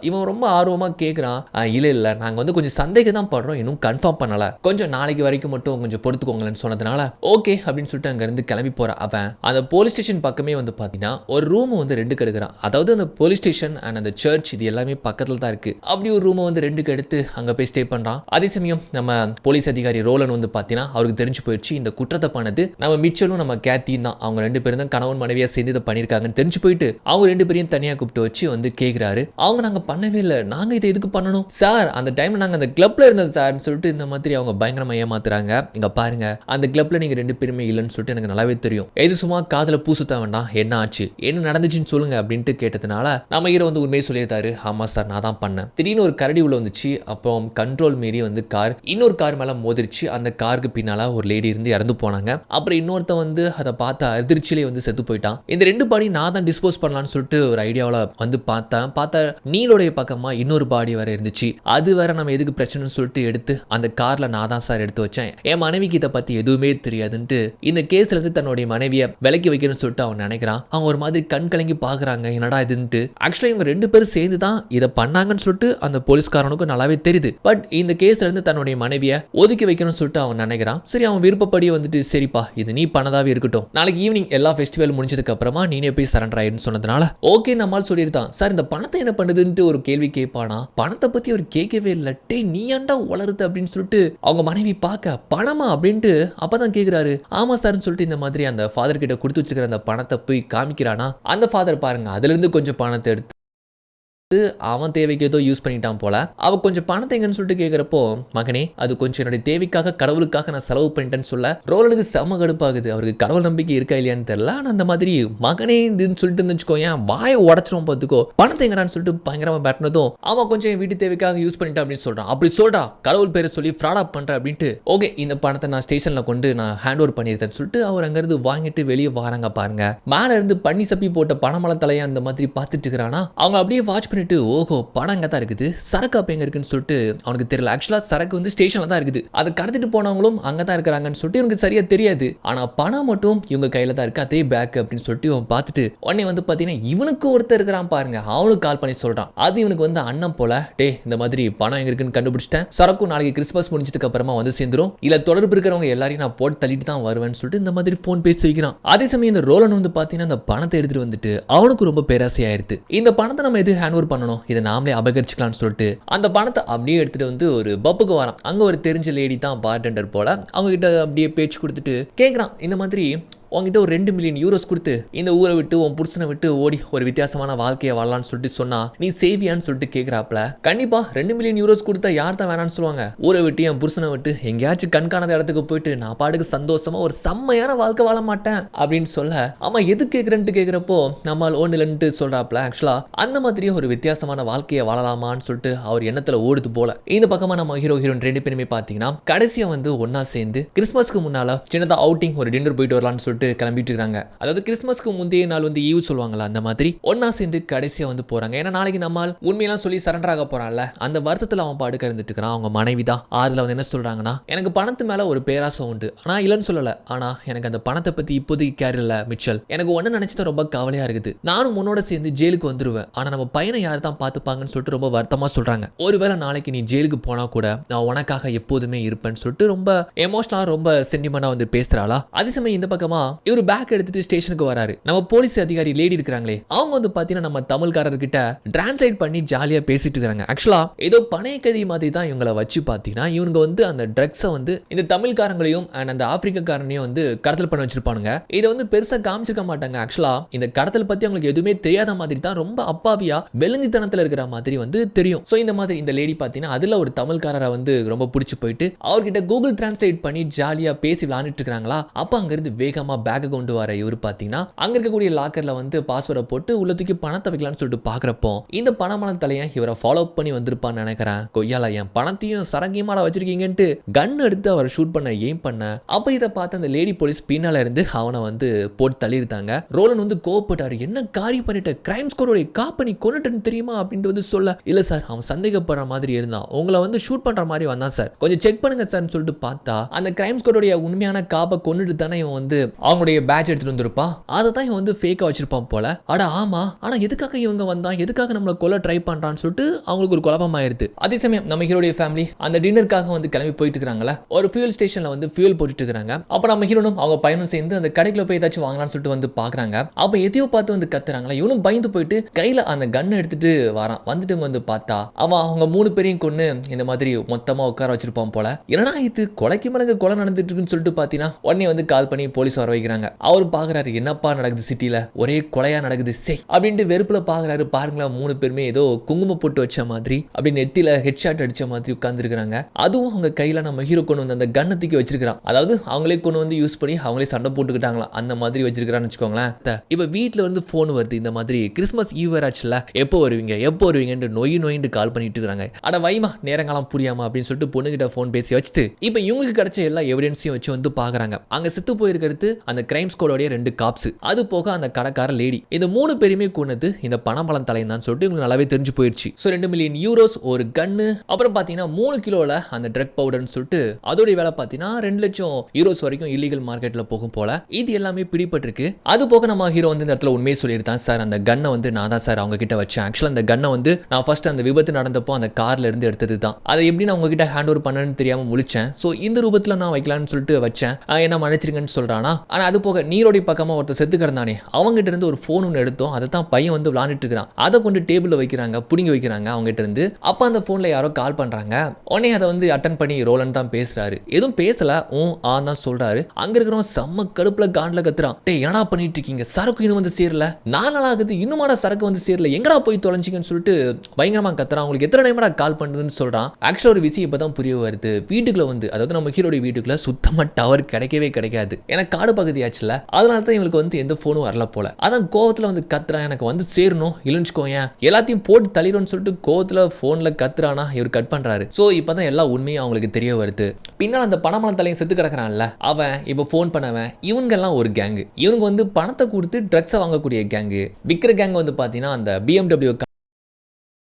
இவன் ரொம்ப ஆர்வமா கேட்கிறான். இல்ல நாங்க வந்து கொஞ்சம் சந்தேகம் தான் படுறோம், இன்னும் கன்ஃபார்ம் பண்ணல, கொஞ்சம் நாளைக்கு வரைக்கும் மட்டும் கொஞ்சம் பொறுத்துக்கோங்களேன்னு சொன்னதுனால ஓகே அப்படின்னு சொல்லிட்டு அங்க இருந்து கிளம்பி போற அவன் அந்த போலீஸ் ஸ்டேஷன் பக்கமே வந்து பாத்தீங்கன்னா ஒரு ரூம் வந்து 2 கெடுக்கிறான். அதாவது அந்த போலீஸ் ஸ்டேஷன் அண்ட் அந்த சர்ச் இது எல்லாமே பக்கத்துல தான் இருக்கு. அப்படி ஒரு ரூமை வந்து 2 எடுத்து அங்க போய் ஸ்டே பண்றான். அதே சமயம் நம்ம போலீஸ் அதிகாரி ரோலன் வந்து பாத்தீங்கன்னா அவருக்கு தெரிஞ்சு போயிடுச்சு இந்த குற்றத்தை பண்ணது நம்ம மிச்சலும் நம்ம கேத்தியும் தான், அவங்க 2 பேரும் தான் கணவன் மனைவியா சேர்ந்து இதை பண்ணிருக்காங்கன்னு தெரிஞ்சு போயிட்டு அவங்க 2 பேரையும் தனியா கூப்பிட்டு வச்சு வந்து கேட்கிறாரு. அவங்க நாங்க பண்ணவே இல்லை, நாங்க இதை எதுக்கு பண்ணணும் சார், அந்த டைம்ல நாங்க அந்த கிளப்ல இருந்தோம் சார்னு சொல்லிட்டு இந்த மாதிரி அவங்க பயங்கரமா ஏமாத்துறாங்க. இங்க பாருங்க அந்த கிளப்ல நீங்க 2 பேருமே இல்லைன்னு சொல்லிட்டு எனக்கு நல்லாவே தெரியும், எது சும்மா காதுல பூசுத்த வேண்டாம், என்ன ஆச்சு என்ன நடந்துச்சுன்னு சொல்லுங்க அப்படின்ட்டு கேட்டதுனால நம்ம ஹீரோ வந்து உண்மையை சொல்லியிருந்தாரு. ஆமா சார் நான் தான் பண்ணேன், திடீர்னு ஒரு கரடி உள்ள வந்துச்சு, அப்புறம் கண்ட்ரோல் மீறி வந்து கார் இன்னொரு கார் மேல மோதிருச்சு, அந்த காருக்கு பின்னால ஒரு லேடி இருந்து இறந்து போனாங்க, அப்புறம் இன்னொருத்த வந்து அதை பார்த்த அதிர்ச்சியிலே வந்து செத்து போயிட்டான், இந்த 2 பாடி நான் தான் டிஸ்போஸ் பண்ணலாம்னு சொல்லிட்டு ஒரு ஐடியாவில் வந்து பார்த்தா நீலோடைய பக்கமா இன்னொரு பாடி வேற இருந்துச்சு, அது வேற நம்ம எதுக்கு பிரச்சனைன்னு சொல்லிட்டு எடுத்து அந்த கார்ல நான் தான் சார் எடுத்து வச்சேன், என் மனைவிக்கு இதை பத்தி எதுவுமே தெரியாதுன்ட்டு இந்த கேஸ்ல இருந்து தன்னுடைய மனைவியை விலக்கி வைக்கணும்னு சொல்லிட்டு அவன் நினைக்கிறான். அவங்க ஒரு மாதிரி கண் கலங்கி பாக்குறாங்க என்னடா இதுன்ட்டு. ஆக்சுவலா இவங்க 2 பேரும் சேர்ந்து தான் இதை பண்ணாங்கன்னு சொல்லிட்டு அந்த போலீஸ்காரனுக்கும் நல்லாவே தெரியுது. பட் இந்த கேஸ்ல இருந்து தன்னுடைய மனைவியை ஒதுக்கி வைக்கணும்னு சொல்லிட்டு அவன் நினைக்கிறான். சரி அவன் விருப்பப்படி வந்துட்டு சரிப்பா இது நீ பண்ணதாவே இருக்கட்டும், நாளைக்கு ஈவினிங் எல்லா ஃபெஸ்டிவல் முடிஞ்சதுக்கு அப்புறமா நீனே போய் சரண்டர் ஆயிடுன்னு சொன்னதுனால ஓகே நம்மால் சொல்லியிருந்தான். சார் இந்த பணத்தை என்ன பண்ணுதுன்ட்டு ஒரு கேள்வி கேட்பானா, பணத்தை பத்தி அவர் கேட்கவே இல்லை, டே நீ ஏன்டா வளருது அப்படின்னு சொல்லிட்டு அவங்க மனைவி பார்க்க பணமா அப்படின்ட்டு அப்பதான் கேட்கிறாரு. ஆமா சார்னு சொல்லிட்டு இந்த மாதிரி அந்த ஃபாதர் கிட்ட கொடுத்து வச்சிருக்கிற அந்த பணத்தை போய் காமிக்கிறானா, அந்த ஃபாதர் பாருங்க அதுல இருந்து கொஞ்சம் பணத்தை எடுத்து அவன் தேவைக்கு ஏதோ யூஸ் பண்ணிட்டான் போல. அவ கொஞ்சம் பணத்தை எங்கன்னு சொல்லிட்டு கேட்கிறப்போ மகனே அது கொஞ்சம் என்னுடைய தேவைக்காக கடவுளுக்காக நான் செலவு பண்ணிட்டேன்னு சொல்ல ரோலனுக்கு செம கடுப்பாகுது. அவருக்கு கடவுள் நம்பிக்கை இருக்கா இல்லையான்னு தெரியல. ஆனால் அந்த மாதிரி மகனே இதுன்னு சொல்லிட்டு இருந்துச்சுக்கோ ஏன் வாயை உடச்சிரும் பார்த்துக்கோ பணத்தை எங்கடான்னு சொல்லிட்டு பயங்கரமா பேட்டினதும் அவன் கொஞ்சம் வீட்டு தேவைக்காக யூஸ் பண்ணிட்டான் அப்படின்னு சொல்றான். அப்படி சொல்றா கடவுள் பேரை சொல்லி ஃப்ராடா பண்ற அப்படின்ட்டு ஓகே இந்த பணத்தை நான் ஸ்டேஷன்ல கொண்டு நான் ஹேண்ட் ஓவர் பண்ணிருக்கேன்னு சொல்லிட்டு அவர் அங்கிருந்து வாங்கிட்டு வெளியே வராங்க. பாருங்க மேல இருந்து பண்ணி சப்பி போட்ட பணமலை தலையா அந்த மாதிரி பார்த்துட்டு இருக்கிறானா அவங்க அப்படியே வாட்ச் பண்ணி பண்ணிட்டு ஓஹோ பணம் அங்கே தான் இருக்குது, சரக்கு அப்போ எங்கே இருக்குன்னு சொல்லிட்டு அவனுக்கு தெரியல. ஆக்சுவலாக சரக்கு வந்து ஸ்டேஷனில் தான் இருக்குது, அதை கடத்திட்டு போனவங்களும் அங்கே தான் இருக்கிறாங்கன்னு சொல்லிட்டு இவனுக்கு சரியாக தெரியாது. ஆனால் பணம் மட்டும் இவங்க கையில் தான் இருக்குது, அதே பேக் அப்படின்னு சொல்லிட்டு இவன் பார்த்துட்டு உடனே வந்து பார்த்தீங்கன்னா இவனுக்கு ஒருத்தர் இருக்கிறான் பாருங்க, அவனுக்கு கால் பண்ணி சொல்கிறான். அது இவனுக்கு வந்து அண்ணன் போல, டே இந்த மாதிரி பணம் எங்கே இருக்குன்னு கண்டுபிடிச்சிட்டேன், சரக்கும் நாளைக்கு கிறிஸ்மஸ் முடிஞ்சதுக்கு அப்புறமா வந்து சேர்ந்துரும், இல்லை தொடர்பு இருக்கிறவங்க எல்லாரையும் நான் போட்டு தள்ளிட்டு தான் வருவேன்னு சொல்லிட்டு இந்த மாதிரி ஃபோன் பேசி வைக்கிறான். அதே சமயம் இந்த ரோலன் வந்து பார்த்தீங்கன்னா அந்த பணத்தை எடுத்துட்டு வந்துட்டு அவனுக்கு ரொம்ப பேராசையாயிருது. இந்த பணத்தை நம்ம எது ஹேண்ட் ஓவர் பண்ணணும், இதை நாமளே அபகரிச்சுக்கலாம்னு சொல்லிட்டு அந்த பணத்தை அப்படியே எடுத்துட்டு வந்து ஒரு பப்புக்கு வரான். அங்கே ஒரு தெரிஞ்ச லேடி தான் பார்டெண்டர் போல, அவங்க கிட்ட அப்படியே பேச்சு கொடுத்துட்டு கேட்குறான், இந்த மாதிரி உங்ககிட்ட ஒரு 2 மில்லியன் யூரோஸ் கொடுத்து இந்த ஊரை விட்டு உன் புருஷனை விட்டு ஓடி ஒரு வித்தியாசமான வாழ்க்கையை வாழலான்னு சொல்லிட்டு சொன்னா நீ சேவியான்னு சொல்லிட்டு கேட்குறாப்ல. கண்டிப்பா 2 மில்லியன் யூரோஸ் கொடுத்தா யார் தான் வேணான்னு சொல்லுவாங்க. ஊரை விட்டு என் புருஷனை விட்டு எங்கேயாச்சும் கண்காணாத இடத்துக்கு போயிட்டு நான் பாட்டுக்கு சந்தோஷமா ஒரு செம்மையான வாழ்க்கை வாழ மாட்டேன் அப்படின்னு சொல்ல, ஆமா எது கேட்குறேன்ட்டு கேட்குறப்போ நம்மால் ஒன்று இல்லைன்ட்டு சொல்றாப்ல. ஆக்சுவலா அந்த மாதிரியே ஒரு வித்தியாசமான வாழ்க்கையை வாழலாமான்னு சொல்லிட்டு அவர் எண்ணத்துல ஓடுது போல. இந்த பக்கமா நம்ம ஹீரோயின் 2 பேருமே பார்த்தீங்கன்னா கடைசியா வந்து ஒன்னா சேர்ந்து கிறிஸ்மஸ்க்கு முன்னால சின்னதா அவுட்டிங் ஒரு டின்னர் போயிட்டு வரலான்னு சொல்லிட்டு கிளம்பிட்டு இருக்காங்க. அதாவது கிறிஸ்மஸ்க்கு முந்தைய நாள் வந்து ஈவ் சொல்லுவாங்களா, அந்த மாதிரி ஒன்னா சேர்ந்து கடைசியா வந்து போறாங்க. ஏன்னா நாளைக்கு நம்மால் உண்மையெல்லாம் சொல்லி சரண்டர் ஆக போறான்ல, அந்த வருத்தத்தில் அவன் பாடுக்க இருந்துட்டு இருக்கிறான். அவங்க மனைவி தான் அதுல வந்து என்ன சொல்றாங்கன்னா, எனக்கு பணத்து மேல ஒரு பேராசை உண்டு, ஆனா இல்லைன்னு சொல்லல, ஆனா எனக்கு அந்த பணத்தை பத்தி இப்போதைக்கு கேர் இல்ல மிச்சல், எனக்கு ஒன்னு நினைச்சது ரொம்ப கவலையா இருக்குது, நானும் உன்னோட சேர்ந்து ஜெயிலுக்கு வந்துருவேன், ஆனா நம்ம பையனை யார் தான் பார்த்துப்பாங்கன்னு சொல்லிட்டு ரொம்ப வருத்தமா சொல்றாங்க. ஒருவேளை நாளைக்கு நீ ஜெயிலுக்கு போனா கூட நான் உனக்காக எப்போதுமே இருப்பேன்னு சொல்லிட்டு ரொம்ப எமோஷனலா ரொம்ப சென்டிமெண்டா வந்து பேசுறாளா. அதே சமயம் இந்த பக்கமா இவர் பேக் எடுத்துட்டு ஸ்டேஷனுக்கு வராரு. நம்ம போலீஸ் அதிகாரி லேடி இருக்காங்களே, அவங்க வந்து பாத்தீங்கன்னா நம்ம தமிழ்காரர்கிட்ட டிரான்ஸ்லேட் பண்ணி ஜாலியா பேசிட்டு இருக்காங்க. ஆக்சுவலா ஏதோ பணைய கதி மாதிரி தான் இவங்களை வச்சு பாத்தீங்கன்னா இவங்க வந்து அந்த ட்ரக்ஸை வந்து இந்த தமிழ்காரங்களையும் அண்ட் அந்த ஆப்பிரிக்காரனையும் வந்து கடத்தல் பண்ண வச்சிருப்பானுங்க. இதை வந்து பெருசா காமிச்சிருக்க மாட்டாங்க. ஆக்சுவலா இந்த கடத்தல் பத்தி அவங்களுக்கு எதுவுமே தெரியாத மாதிரி தான், ரொம்ப அப்பாவியா வெளுந்தித்தனத்துல இருக்கிற மாதிரி வந்து தெரியும். சோ இந்த மாதிரி இந்த லேடி பாத்தீங்கன்னா அதுல ஒரு தமிழ்காரரை வந்து ரொம்ப பிடிச்சி போயிட்டு அவர்கிட்ட கூகுள் டிரான்ஸ்லேட் பண்ணி ஜாலியா பேசி விளையாண்டுட்டு இருக்காங்களா. அப்ப அங்க இருந்து வேகமா பேக் கொண்டு வர இவர் பாத்தீங்கன்னா அங்க இருக்கக்கூடிய லாக்கர்ல வந்து பாஸ்வேர்டை போட்டு உள்ளத்துக்கு பணத்தை வைக்கலாம்னு சொல்லிட்டு பாக்குறப்போ இந்த பணமான தலையன் இவரை ஃபாலோ பண்ணி வந்திருப்பான்னு நினைக்கிறேன். கொய்யால என் பணத்தையும் சரங்கியமால வச்சிருக்கீங்கன்ட்டு கன் எடுத்து அவரை ஷூட் பண்ண எய்ம் பண்ண, அப்ப இதை பார்த்து அந்த லேடி போலீஸ் பின்னால இருந்து அவனை வந்து போட்டு தள்ளிருந்தாங்க. ரோலன் வந்து கோவப்பட்டாரு, என்ன காரியம் பண்ணிட்ட, கிரைம் ஸ்குவாடோட காப்பனி கொன்னுட்டேன்னு தெரியுமா அப்படின்ட்டு வந்து சொல்ல, இல்ல சார் அவன் சந்தேகப்படுற மாதிரி இருந்தான், உங்களை வந்து ஷூட் பண்ற மாதிரி வந்தான் சார், கொஞ்சம் செக் பண்ணுங்க சார்னு சொல்லிட்டு பார்த்தா அந்த கிரைம் ஸ்குவாடோட உண்மையான காப்பை கொன்னுட்டு தானே இவன் வந்து அவங்களுடைய பேட்ச் எடுத்துட்டு வந்திருப்பா, அதை தான் இவன் வந்து ஃபேக்கா வச்சிருப்பான் போல. அட ஆமா, ஆனா எதுக்காக இவங்க வந்தான், எதுக்காக நம்மளை கொல்ல ட்ரை பண்றான்னு சொல்லிட்டு அவங்களுக்கு ஒரு குழப்பம் ஆயிருது. அதே சமயம் நம்ம ஹீரோடைய ஃபேமிலி அந்த டின்னருக்காக வந்து கிளம்பி போயிட்டு இருக்காங்களா, ஒரு ஃபியூல் ஸ்டேஷன்ல வந்து ஃபியூல் போட்டுட்டு இருக்காங்க. அப்ப நம்ம ஹீரோனும் அவங்க பையனும் சேர்ந்து அந்த கடைக்குள்ள போய் ஏதாச்சும் வாங்கலாம்னு சொல்லிட்டு வந்து பாக்குறாங்க. அப்ப எதையோ பார்த்து வந்து கத்துறாங்களா, இவனும் பயந்து போயிட்டு கையில அந்த கன் எடுத்துட்டு வரான். வந்துட்டு வந்து பார்த்தா அவன் அவங்க 3 பேரையும் கொண்டு இந்த மாதிரி மொத்தமா உட்கார வச்சிருப்பான் போல. என்னடா இது கொலைக்கு மடங்கு கொலை நடந்துட்டு இருக்குன்னு சொல்லிட்டு பாத்தீங்கன்னா உடனே வந்து கால் பண்ணி போலீஸ் வர வைக்கிறாங்க. அவர் பாக்குறாரு, என்னப்பா நடக்குது சிட்டில, ஒரே கொலையா நடக்குது சே அப்படின்ட்டு வெறுப்புல பாக்குறாரு. பாருங்களா 3 பேருமே ஏதோ குங்குமம் போட்டு வச்ச மாதிரி அப்படி நெத்தில ஹெட்ஷாட் அடிச்ச மாதிரி உட்கார்ந்து இருக்காங்க. அதுவும் அவங்க கையில நம்ம ஹீரோ கொண்டு வந்து அந்த கன்னை தூக்கி வச்சிருக்கான். அதாவது அவங்களே கொண்டு வந்து யூஸ் பண்ணி அவங்களே சண்டை போட்டுக்கிட்டாங்களா, அந்த மாதிரி வச்சிருக்கான்னு வச்சுக்கோங்களேன். இப்ப வீட்டுல வந்து போன் வருது, இந்த மாதிரி கிறிஸ்மஸ் ஈவ் ஆச்சுல, எப்போ வருவீங்கன்னு நொயின்னு கால் பண்ணிட்டு இருக்காங்க. அட வைமா நேரங்காலம் புரியாம அப்படின்னு சொல்லிட்டு பொண்ணுகிட்ட போன் பேசி வச்சுட்டு இப்ப இவங்களுக்கு கிடைச்ச எல்லா எவிடன்ஸையும் வச்சு வந்து பாக்குறாங்க. அங்க செத்து போயிருக்கிறது அந்த கிரைம் ஸ்குவாடோட 2 காப்ஸ், அது போக அந்த கடைக்கார லேடி, இந்த 3 பேருமே கொன்னது இந்த பணம்பழம் தலையன் தான் சொல்லிட்டு உங்களுக்கு நல்லாவே தெரிஞ்சு போயிடுச்சு. ஸோ 2 மில்லியன் யூரோஸ், ஒரு கன்னு, அப்புறம் பார்த்தீங்கன்னா 3 கிலோல அந்த ட்ரக் பவுடர்னு சொல்லிட்டு அதோடைய வேலை பார்த்தீங்கன்னா 2 லட்சம் யூரோஸ் வரைக்கும் இல்லீகல் மார்க்கெட்ல போகும் போல. இது எல்லாமே பிடிபட்டிருக்கு. அது போக நம்ம ஹீரோ வந்து இந்த இடத்துல உண்மையை சொல்லியிருந்தான், சார் அந்த கன்னை வந்து நான் தான் சார் அவங்க கிட்ட வச்சேன். ஆக்சுவலாக அந்த கன்னை வந்து நான் ஃபர்ஸ்ட் அந்த விபத்து நடந்தப்போ அந்த கார்ல இருந்து எடுத்தது தான், அதை எப்படி நான் உங்ககிட்ட ஹேண்ட் ஓவர் பண்ணணும்னு தெரியாம முழிச்சேன். ஸோ இந்த ரூபத்தில் நான் வைக்கலாம்னு சொல்லிட்டு வச்சேன், என்ன மன்னிச்சிருங்கன்னு சொல்றானா. ஆனால் அது போக நீரோடைய பக்கமா ஒருத்தர் செத்து கிடந்தானே, அவங்ககிட்ட இருந்து ஒரு போன் ஒன்று எடுத்தோம், அதை தான் பையன் வந்து விளையாண்டுட்டு இருக்கிறான், அதை கொண்டு டேபிள்ல வைக்கிறாங்க, புடிங்கி வைக்கிறாங்க அவங்ககிட்ட இருந்து. அப்ப அந்த போன்ல யாரோ கால் பண்றாங்க, உடனே அதை வந்து அட்டன் பண்ணி ரோலன் தான் பேசுறாரு, எதுவும் பேசல தான் சொல்றாரு. அங்க இருக்கிறவன் செம்ம கடுப்புல காண்ல கத்துறான், டே என்னடா பண்ணிட்டு இருக்கீங்க, சரக்கு இன்னும் வந்து சேரல, 4 நாள் ஆகுது இன்னுமாடா சரக்கு வந்து சேரல, எங்கடா போய் தொலைஞ்சிங்கன்னு சொல்லிட்டு பயங்கரமா கத்துறான். உங்களுக்கு எத்தனை டைம்டா கால் பண்ணுதுன்னு சொல்றான். ஆக்சுவலா ஒரு விஷயம் இப்பதான் புரிய வருது, வீட்டுக்குள்ள வந்து அதாவது நம்ம ஹீரோடைய வீட்டுக்குள்ள சுத்தமா டவர் கிடைக்கவே கிடைக்காது, ஏன்னா காடு பகுதி ஆச்சுல, அதனால தான் இவங்களுக்கு வந்து எந்த போனும் வரல போல. அதான் கோவத்துல வந்து கத்துறான், எனக்கு வந்து சேரணும் இல்லைன்னு எல்லாத்தையும் போட்டு தள்ளிடும்னு சொல்லிட்டு கோவத்துல போன்ல கத்துறானா, இவர் கட் பண்றாரு. சோ இப்பதான் எல்லா உண்மையும் அவங்களுக்கு தெரிய வருது. பின்னால் அந்த பணமலம் தலையும் செத்து கிடக்குறான்ல, அவன் இப்ப போன் பண்ணவன், இவங்க எல்லாம் ஒரு கேங், இவங்க வந்து பணத்தை கொடுத்து ட்ரக்ஸை வாங்கக்கூடிய கேங்கு, விக்கிற கேங் வந்து பாத்தீங்கன்னா அந்த BMW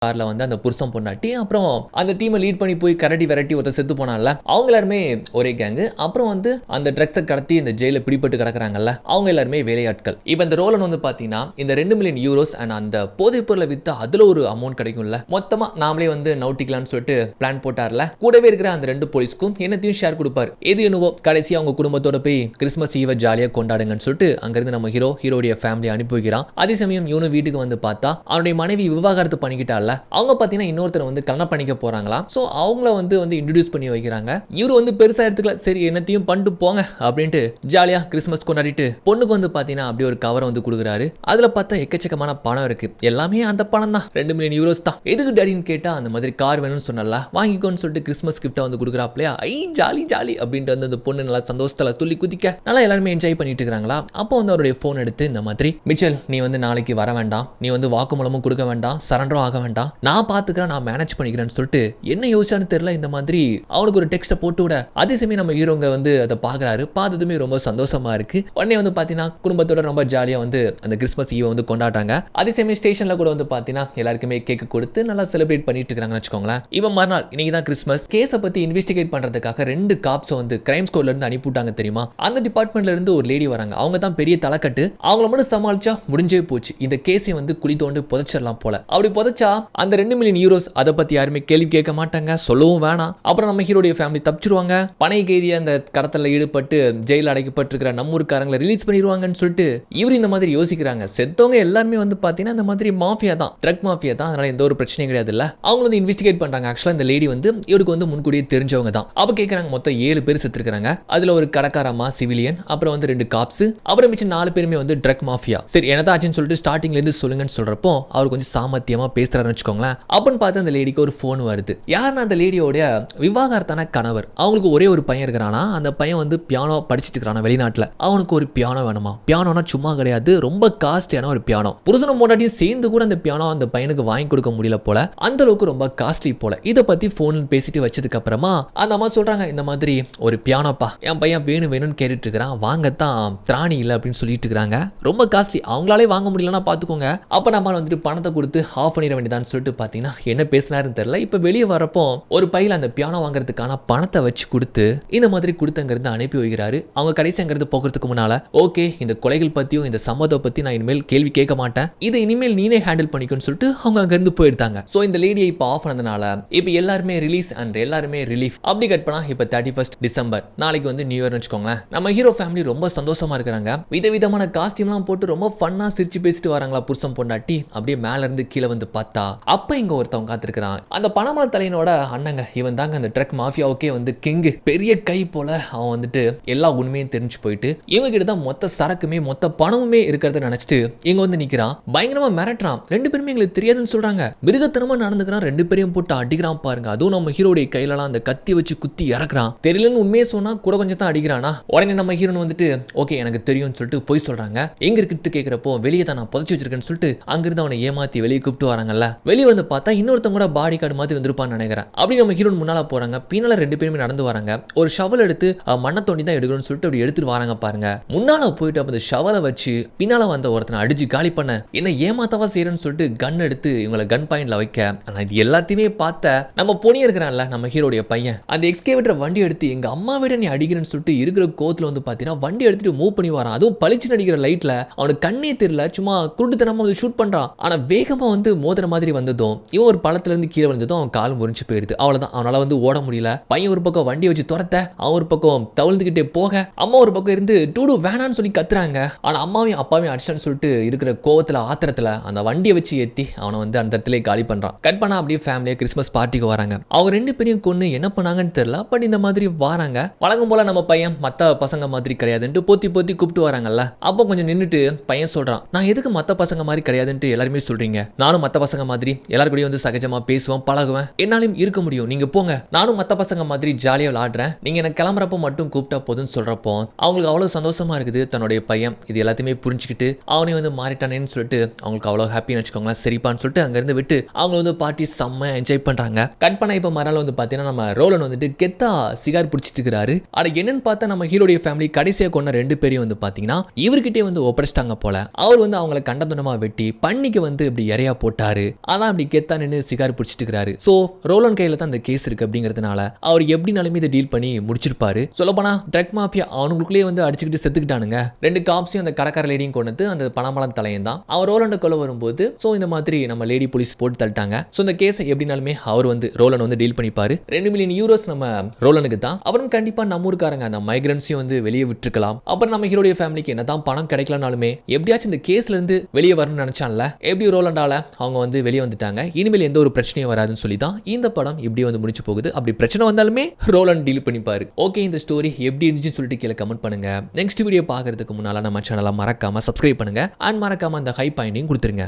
கார்ல வந்து அந்த புருஷன் பொண்டாட்டி அப்புறம் அந்த டீமை லீட் பண்ணி போய் கரடி விரட்டி ஒருத்தர் செத்து போனான்ல, அவங்க எல்லாருமே ஒரே கேங்கு. அப்புறம் வந்து அந்த ட்ரக்ஸை கடத்தி இந்த ஜெயில பிடிபட்டு கிடக்குறாங்கல்ல, அவங்க எல்லாருமே வேலையாட்கள். இப்போ இந்த ரோலன் வந்து பாத்தீங்கன்னா இந்த 2 மில்லியன் யூரோஸ் அண்ட் அந்த போதைப் பொருளை வித்து அதுல ஒரு அமௌண்ட் கிடைக்கும்ல, மொத்தமா நாமளே வந்து நவுட்டிக்கலாம்னு சொல்லிட்டு பிளான் போட்டார்ல. கூடவே இருக்கிற அந்த 2 போலீஸ்க்கும் என்னத்தையும் ஷேர் கொடுப்பாரு. எது என்னவோ கடைசி அவங்க குடும்பத்தோட போய் கிறிஸ்மஸ் ஈவ ஜாலியா கொண்டாடுங்கன்னு சொல்லிட்டு அங்கிருந்து நம்ம ஹீரோடைய ஃபேமிலி அனுப்பி வைக்கிறான். அதே சமயம் இவனு வீட்டுக்கு வந்து பார்த்தா அவனுடைய மனைவி விவாகரத்து பண்ணிக்கிட்டால, அவங்க பார்த்தீங்கன்னா இன்னொருத்தர் வந்து கல்யாணம் பண்ணிக்க போறாங்களாம். ஸோ அவங்கள வந்து இன்ட்ரடியூஸ் பண்ணி வைக்கிறாங்க. இவரு வந்து பெருசா எடுத்துக்கல, சரி என்னத்தையும் பண்ணிட்டு போங்க அப்படின்ட்டு ஜாலியா கிறிஸ்மஸ் கொண்டாடிட்டு பொண்ணுக்கு வந்து பார்த்தீங்கன்னா அப்படியே ஒரு கவரை வந்து கொடுக்குறாரு. அதுல பார்த்தா எக்கச்சக்கமான பணம் இருக்கு. எல்லாமே அந்த பணம் தான், 2 மில்லியன் யூரோஸ் தான். எதுக்கு டேடின்னு கேட்டா அந்த மாதிரி கார் வேணும்னு சொன்னல, வாங்கிக்கோன்னு சொல்லிட்டு கிறிஸ்மஸ் கிஃப்டா வந்து கொடுக்குறாப்லையா. ஐ ஜாலி ஜாலி அப்படின்ட்டு வந்து அந்த பொண்ணு நல்லா சந்தோஷத்துல துள்ளி குதிக்க நல்லா எல்லாருமே என்ஜாய் பண்ணிட்டு இருக்காங்களா. அப்போ வந்து அவருடைய போன் எடுத்து இந்த மாதிரி, மிச்சல் நீ வந்து நாளைக்கு வர வேண்டாம், நீ வந்து வாக்குமூலமும் கொடுக்க வேண்டாம், சரண்டரும் ஆக வேண்டாம், நான் பாத்துக்கிறேன், நான் மேனேஜ் பண்ணிக்கிறேன்னு சொல்லிட்டு என்ன யோசிச்சான்னு தெரியல இந்த மாதிரி அவனுக்கு ஒரு டெக்ஸ்ட்டை போட்டு விட. அதே சமயம் நம்ம ஹீரோங்க வந்து அதை பாக்குறாரு. பார்த்ததுமே ரொம்ப சந்தோஷமா இருக்கு. உடனே வந்து பாத்தீங்கன்னா குடும்பத்தோட ரொம்ப ஜாலியா வந்து அந்த கிறிஸ்மஸ் ஈவை வந்து கொண்டாடுறாங்க. அதே சமயம் ஸ்டேஷன்ல கூட வந்து பாத்தீங்கன்னா எல்லாருக்குமே கேக் கொடுத்து நல்லா செலிப்ரேட் பண்ணிட்டு இருக்காங்கன்னு வச்சுக்கோங்களேன். இவன் மறுநாள் இன்னைக்கு தான் கிறிஸ்மஸ் கேஸை பத்தி இன்வெஸ்டிகேட் பண்றதுக்காக 2 காப்ஸ் வந்து கிரைம் ஸ்குவாட்ல இருந்து அனுப்பிவிட்டாங்க தெரியுமா. அந்த டிபார்ட்மெண்ட்ல இருந்து ஒரு லேடி வராங்க. அவங்க தான் பெரிய தலைக்கட்டு. அவங்கள மட்டும் சமாளிச்சா முடிஞ்சே போச்சு. இந்த கேஸை வந்து குழி தோண்டி புதைச்சிடலாம் போல. அப்படி புதைச்சா அந்த 2 மில்லியன் யூரோஸ் அதை பத்தி யாருமே கேள்வி கேட்க மாட்டாங்க, சொல்லவும் வேணாம். அப்புறம் நம்ம ஹீரோடைய ஃபேமிலி தப்பிச்சிருவாங்க. பனை கைதியா அந்த கடத்தல ஈடுபட்டு ஜெயில அடைக்கப்பட்டிருக்கிற நம்ம ஊருக்காரங்களை ரிலீஸ் பண்ணிடுவாங்கன்னு சொல்லிட்டு இவர் இந்த மாதிரி யோசிக்கிறாங்க. செத்தவங்க எல்லாருமே வந்து பாத்தீங்கன்னா இந்த மாதிரி மாஃபியா தான், ட்ரக் மாஃபியா தான். அதனால எந்த ஒரு பிரச்சனையும் கிடையாது இல்ல. அவங்க வந்து இன்வெஸ்டிகேட் பண்றாங்க. ஆக்சுவலா இந்த லேடி வந்து இவருக்கு வந்து முன்கூடியே தெரிஞ்சவங்க தான். அப்ப கேட்கறாங்க மொத்தம் 7 பேர் செத்துருக்காங்க. அதுல ஒரு கடைக்காரமா சிவிலியன், அப்புறம் வந்து 2 காப்ஸ், அப்புறம் மிச்சம் 4 பேருமே வந்து ட்ரக் மாஃபியா. சரி என்னதான் ஆச்சுன்னு சொல்லிட்டு ஸ்டார்டிங்ல இருந்து சொல்லுங்கன்னு சொல்றப்போ அவர் கொஞ்சம் சாமர்த்தியமா பேசுறாருன்னு வச்சுக்கோங்களேன். அப்பன்னு பார்த்து அந்த லேடிக்கு ஒரு போன் வருது. யாருன்னா அந்த லேடியோட விவாகரத்தான கணவர். அவங்களுக்கு ஒரே ஒரு பையன் இருக்கிறானா. அந்த பையன் வந்து பியானோ படிச்சுட்டு இருக்கிறானா வெளிநாட்டுல. அவனுக்கு ஒரு பியானோ வேணுமா. பியானோனா சும்மா கிடையாது, ரொம்ப காஸ்ட்லியான ஒரு பியானோ. புருஷனும் பொண்டாட்டியும் சேர்ந்து கூட அந்த பியானோ அந்த பையனுக்கு வாங்கி கொடுக்க முடியல போல. அந்த அளவுக்கு ரொம்ப காஸ்ட்லி போல. இதை பத்தி போன்ல பேசிட்டு வச்சதுக்கு அப்புறமா அந்த அம்மா சொல்றாங்க இந்த மாதிரி ஒரு பியானோப்பா என் பையன் வேணும்னு கேட்டுட்டு இருக்கிறான், வாங்கத்தான் திராணி இல்லை அப்படின்னு சொல்லிட்டு இருக்காங்க. ரொம்ப காஸ்ட்லி, அவங்களாலே வாங்க முடியலன்னா பாத்துக்கோங்க. அப்ப நம்ம வந்துட்டு பணத்தை கொடுத்து ஆஃப் பண்ணிட வேண்டியதான்னு சொல்லிட்டு பாத்தீங்கன்னா என்ன பேசினாருன்னு தெரியல. இப்ப வெளியே வரப்போ ஒரு பையில அந்த பியானோ வாங்குறதுக்கான பணத்தை வச்சு கொடுத்து இந்த மாதிரி கொடுத்தங்கிறது அனுப்பி வைக்கிறாரு. அவங்க கடைசி அங்கிருந்து போகிறதுக்கு முன்னால ஓகே இந்த கொலைகள் பத்தியும் இந்த சம்மதம் பத்தி நான் இனிமேல் கேள்வி கேட்க மாட்டேன், இதை இனிமேல் நீனே ஹேண்டில் பண்ணிக்கணும்னு சொல்லிட்டு அவங்க அங்கிருந்து போயிருந்தாங்க. சோ இந்த லேடியை இப்போ ஆஃப் பண்ணதுனால இப்போ எல்லாருமே ரிலீஸ் அண்ட் எல்லாருமே ரிலீஃப். அப்படி கட் பண்ணா இப்போ 31 டிசம்பர் நாளைக்கு வந்து நியூ இயர்னு வச்சுக்கோங்களேன். நம்ம ஹீரோ ஃபேமிலி ரொம்ப சந்தோஷமா இருக்கிறாங்க. விதவிதமான காஸ்டியூம்லாம் போட்டு ரொம்ப ஃபன்னா சிரிச்சு பேசிட்டு வராங்களா புருஷன் பொண்டாட்டி. அப்படியே மேல இருந்து கீழே வந்து பார்த்தா அப்ப இங்க ஒருத்தவங்க காத்திருக்கிறான். அந்த பணமலை தலையனோட அண்ணங்க. இவன் தாங்க அந்த ட்ரக் மாஃபியாவுக்கே வந்து கிங்கு. பெரிய கை போல அவன் வந்துட்டு எல்லா உண்மையும் தெரிஞ்சு போயிட்டு இவங்க கிட்ட தான் மொத்த சரக்குமே மொத்த பணமுமே இருக்கிறத நினைச்சிட்டு இங்க வந்து நிக்கிறான். பயங்கரமா மிரட்டுறான். 2 பேருமே எங்களுக்கு தெரியாதுன்னு சொல்றாங்க. மிருகத்தனமா நடந்துக்கிறான். 2 பேரையும் போட்டு அடிக்கிறான் பாருங்க. அதுவும் நம்ம ஹீரோடைய கையிலலாம் அந்த கத்தி வச்சு குத்தி இறக்குறான். தெரியலன்னு உண்மையை சொன்னா கூட கொஞ்சம் தான் அடிக்கிறானா. உடனே நம்ம ஹீரோன் வந்துட்டு ஓகே எனக்கு தெரியும்னு சொல்லிட்டு போய் சொல்றாங்க. எங்க இருக்குன்னு கேட்கிறப்போ வெளியே தான் நான் புதைச்சு வச்சிருக்கேன்னு சொல்லிட்டு அங்கிருந்து அவனை ஏமாத்தி வெளியே கூப்பிட்டு வராங்கல்ல. வெளியே வந்து பார்த்தா இன்னொருத்தங்க கூட பாடி கார்டு மாதிரி வந்திருப்பான்னு நினைக்கிறேன். அப்படி நம்ம ஹீரோன் முன்னால போறாங்க. பின்னால 2 பேருமே நடந்து வராங்க. ஒரு ஷவல் எடுத்து மண்ணை தோண்டி தான் எடுக்கணும்னு சொல்லிட்டு அப்படி எடுத்துட்டு வராங்க பாருங்க. முன்னால போயிட்டு அந்த ஷவலை வச்சு பின்னால வந்த ஒருத்தனை அடிச்சு காலி பண்ண என்ன ஏமாத்தவா செய்யறேன்னு சொல்லிட்டு கன் எடுத்து இவங்களை கன் பாயிண்ட்ல வைக்க. ஆனா இது எல்லாத்தையுமே பார்த்த நம்ம பொண்ணி இருக்கிறான்ல நம்ம ஹீரோடைய பையன் அந்த எக்ஸ்கேவேட்டர் வண்டி எடுத்து எங்க அம்மா விட நீ அடிக்கிறேன்னு சொல்லிட்டு இருக்கிற கோத்துல வந்து பாத்தீங்கன்னா வண்டி எடுத்துட்டு மூவ் பண்ணி வரான். அதுவும் பளிச்சு நடிக்கிற லைட்ல அவனுக்கு கண்ணே தெரியல, சும்மா குருட்டுத்தனமா வந்து ஷூட் பண்றான். ஆனா வேகமா வந்து மோதிர மாதிரி வந்ததும் இவன் ஒரு பழத்துல இருந்து கீழே வந்ததும் அவன் கால் முறிஞ்சு போயிருது. அவ்வளவுதான், அவனால வந்து ஓட முடியல. பையன் ஒரு பக்கம் வண்டி வச்சு துரத்த, அவன் ஒரு பக்கம் தவழ்ந்துகிட்டே போக, அம்மா ஒரு பக்கம் இருந்து டூடு வேணான்னு சொல்லி கத்துறாங்க. ஆனா அம்மாவையும் அப்பாவையும் அடிச்சான்னு சொல்லிட்டு இருக்கிற கோவத்துல ஆத்திரத்துல அந்த வண்டியை வச்சு ஏத்தி அவனை வந்து அந்த இடத்துல காலி பண்றான். கட் பண்ணா அப்படியே ஃபேமிலியா கிறிஸ்மஸ் பார்ட்டிக்கு வராங்க. அவங்க 2 பேரையும் கொண்டு என்ன பண்ணாங்கன்னு தெரியல. பட் இந்த மாதிரி வராங்க. வழங்கும் போல நம்ம பையன் மத்த பசங்க மாதிரி கிடையாதுன்ட்டு போத்தி போத்தி கூப்பிட்டு வராங்கல்ல. அப்போ கொஞ்சம் நின்னுட்டு பையன் சொல்றான், நான் எதுக்கு மத்த பசங்க மாதிரி கிடையாதுன்ட்டு எல்லாருமே சொல்றீங்க. நானும் மத்த பசங்க மாதிரி எல்லாரும் கூடயும் வந்து சகஜமா பேசுவேன் பழகுவேன், என்னாலும் இருக்க முடியும். நீங்க போங்க, நானும் மத்த பசங்க மாதிரி ஜாலியா விளையாடுறேன், நீங்க எனக்கு கிளம்புறப்ப மட்டும் கூப்பிட்டா போதுன்னு சொல்றப்போ அவங்களுக்கு அவ்வளவு சந்தோஷமா இருக்குது. தன்னுடைய பையன் இது எல்லாத்தையுமே புரிஞ்சுக்கிட்டு அவனே வந்து மாறிட்டானேன்னு சொல்லிட்டு அவங்களுக்கு அவ்வளவு ஹாப்பின்னு வச்சுக்கோங்களேன். சரிப்பான்னு சொல்லிட்டு அங்க இருந்து விட்டு அவங்க வந்து பார்ட்டி செம்ம என்ஜாய் பண்றாங்க. கட் பண்ண இப்ப மறால வந்து பாத்தீங்கன்னா நம்ம ரோலன் வந்துட்டு கெத்தா சிகார் பிடிச்சிட்டு இருக்கிறாரு. ஆனா என்னன்னு பார்த்தா நம்ம ஹீரோடைய ஃபேமிலி கடைசியா கொண்ட 2 பேரையும் வந்து பாத்தீங்கன்னா இவர்கிட்டே வந்து ஒப்படைச்சிட்டாங்க போல. அவர் வந்து அவங்களை கண்டதுண்டமா வெட்டி பண்ணிக்கு வந்து இப்படி இறையா போட்டாரு. அதான் அப்படி கெத்தா நின்று சிகார் பிடிச்சிட்டு இருக்காரு. ஸோ ரோலன் கையில தான் அந்த கேஸ் இருக்கு அப்படிங்கிறதுனால அவர் எப்படினாலுமே இதை டீல் பண்ணி முடிச்சிருப்பாரு. சொல்லப்போனா ட்ரக் மாஃபியா அவனுக்குள்ளேயே வந்து அடிச்சுக்கிட்டு செத்துக்கிட்டானுங்க. 2 காப்ஸையும் அந்த கடைக்கார லேடியும் கொண்டு அந்த பணமலம் தலையும் தான் அவர் ரோலண்ட கொல்ல வரும்போது ஸோ இந்த மாதிரி நம்ம லேடி போலீஸ் போட்டு தள்ளிட்டாங்க. ஸோ இந்த கேஸை எப்படினாலுமே அவர் வந்து ரோலன் வந்து டீல் பண்ணிப்பாரு. 2 மில்லியன் யூரோஸ் நம்ம ரோலனுக்கு தான். அப்புறம் கண்டிப்பா நம்ம ஊருக்காரங்க அந்த மைக்ரன்ஸையும் வந்து வெளியே விட்டுருக்கலாம். அப்புறம் நம்ம ஹீரோடைய ஃபேமிலிக்கு என்னதான் பணம் கிடைக்கலனாலுமே எப்படியாச்சும் இந்த கேஸ்ல இருந்து வெளியே வரணும்னு நினைச்சான்ல, எப்படி ரோலண்டால அவங்க வந்து வெளியே வந்துட்டாங்க. இனிமேல் எந்த ஒரு பிரச்சனையும் வராதுன்னு சொல்லி தான் இந்த படம் இப்படி வந்து முடிச்சு போகுது. அப்படி பிரச்சனை வந்தாலுமே ரோலன் டீல் பண்ணிப்பாரு. ஓகே, இந்த ஸ்டோரி எப்படி இருந்துச்சுன்னு சொல்லிட்டு கீழே கமெண்ட் பண்ணுங்க. நெக்ஸ்ட் வீடியோ பார்க்கறதுக்கு முன்னால நம்ம சேனலை மறக்காம சப்ஸ்கிரைப் பண்ணுங்க அண்ட் மறக்காம அந்த ஹை பாயிண்டையும் கொடுத்துருங்க.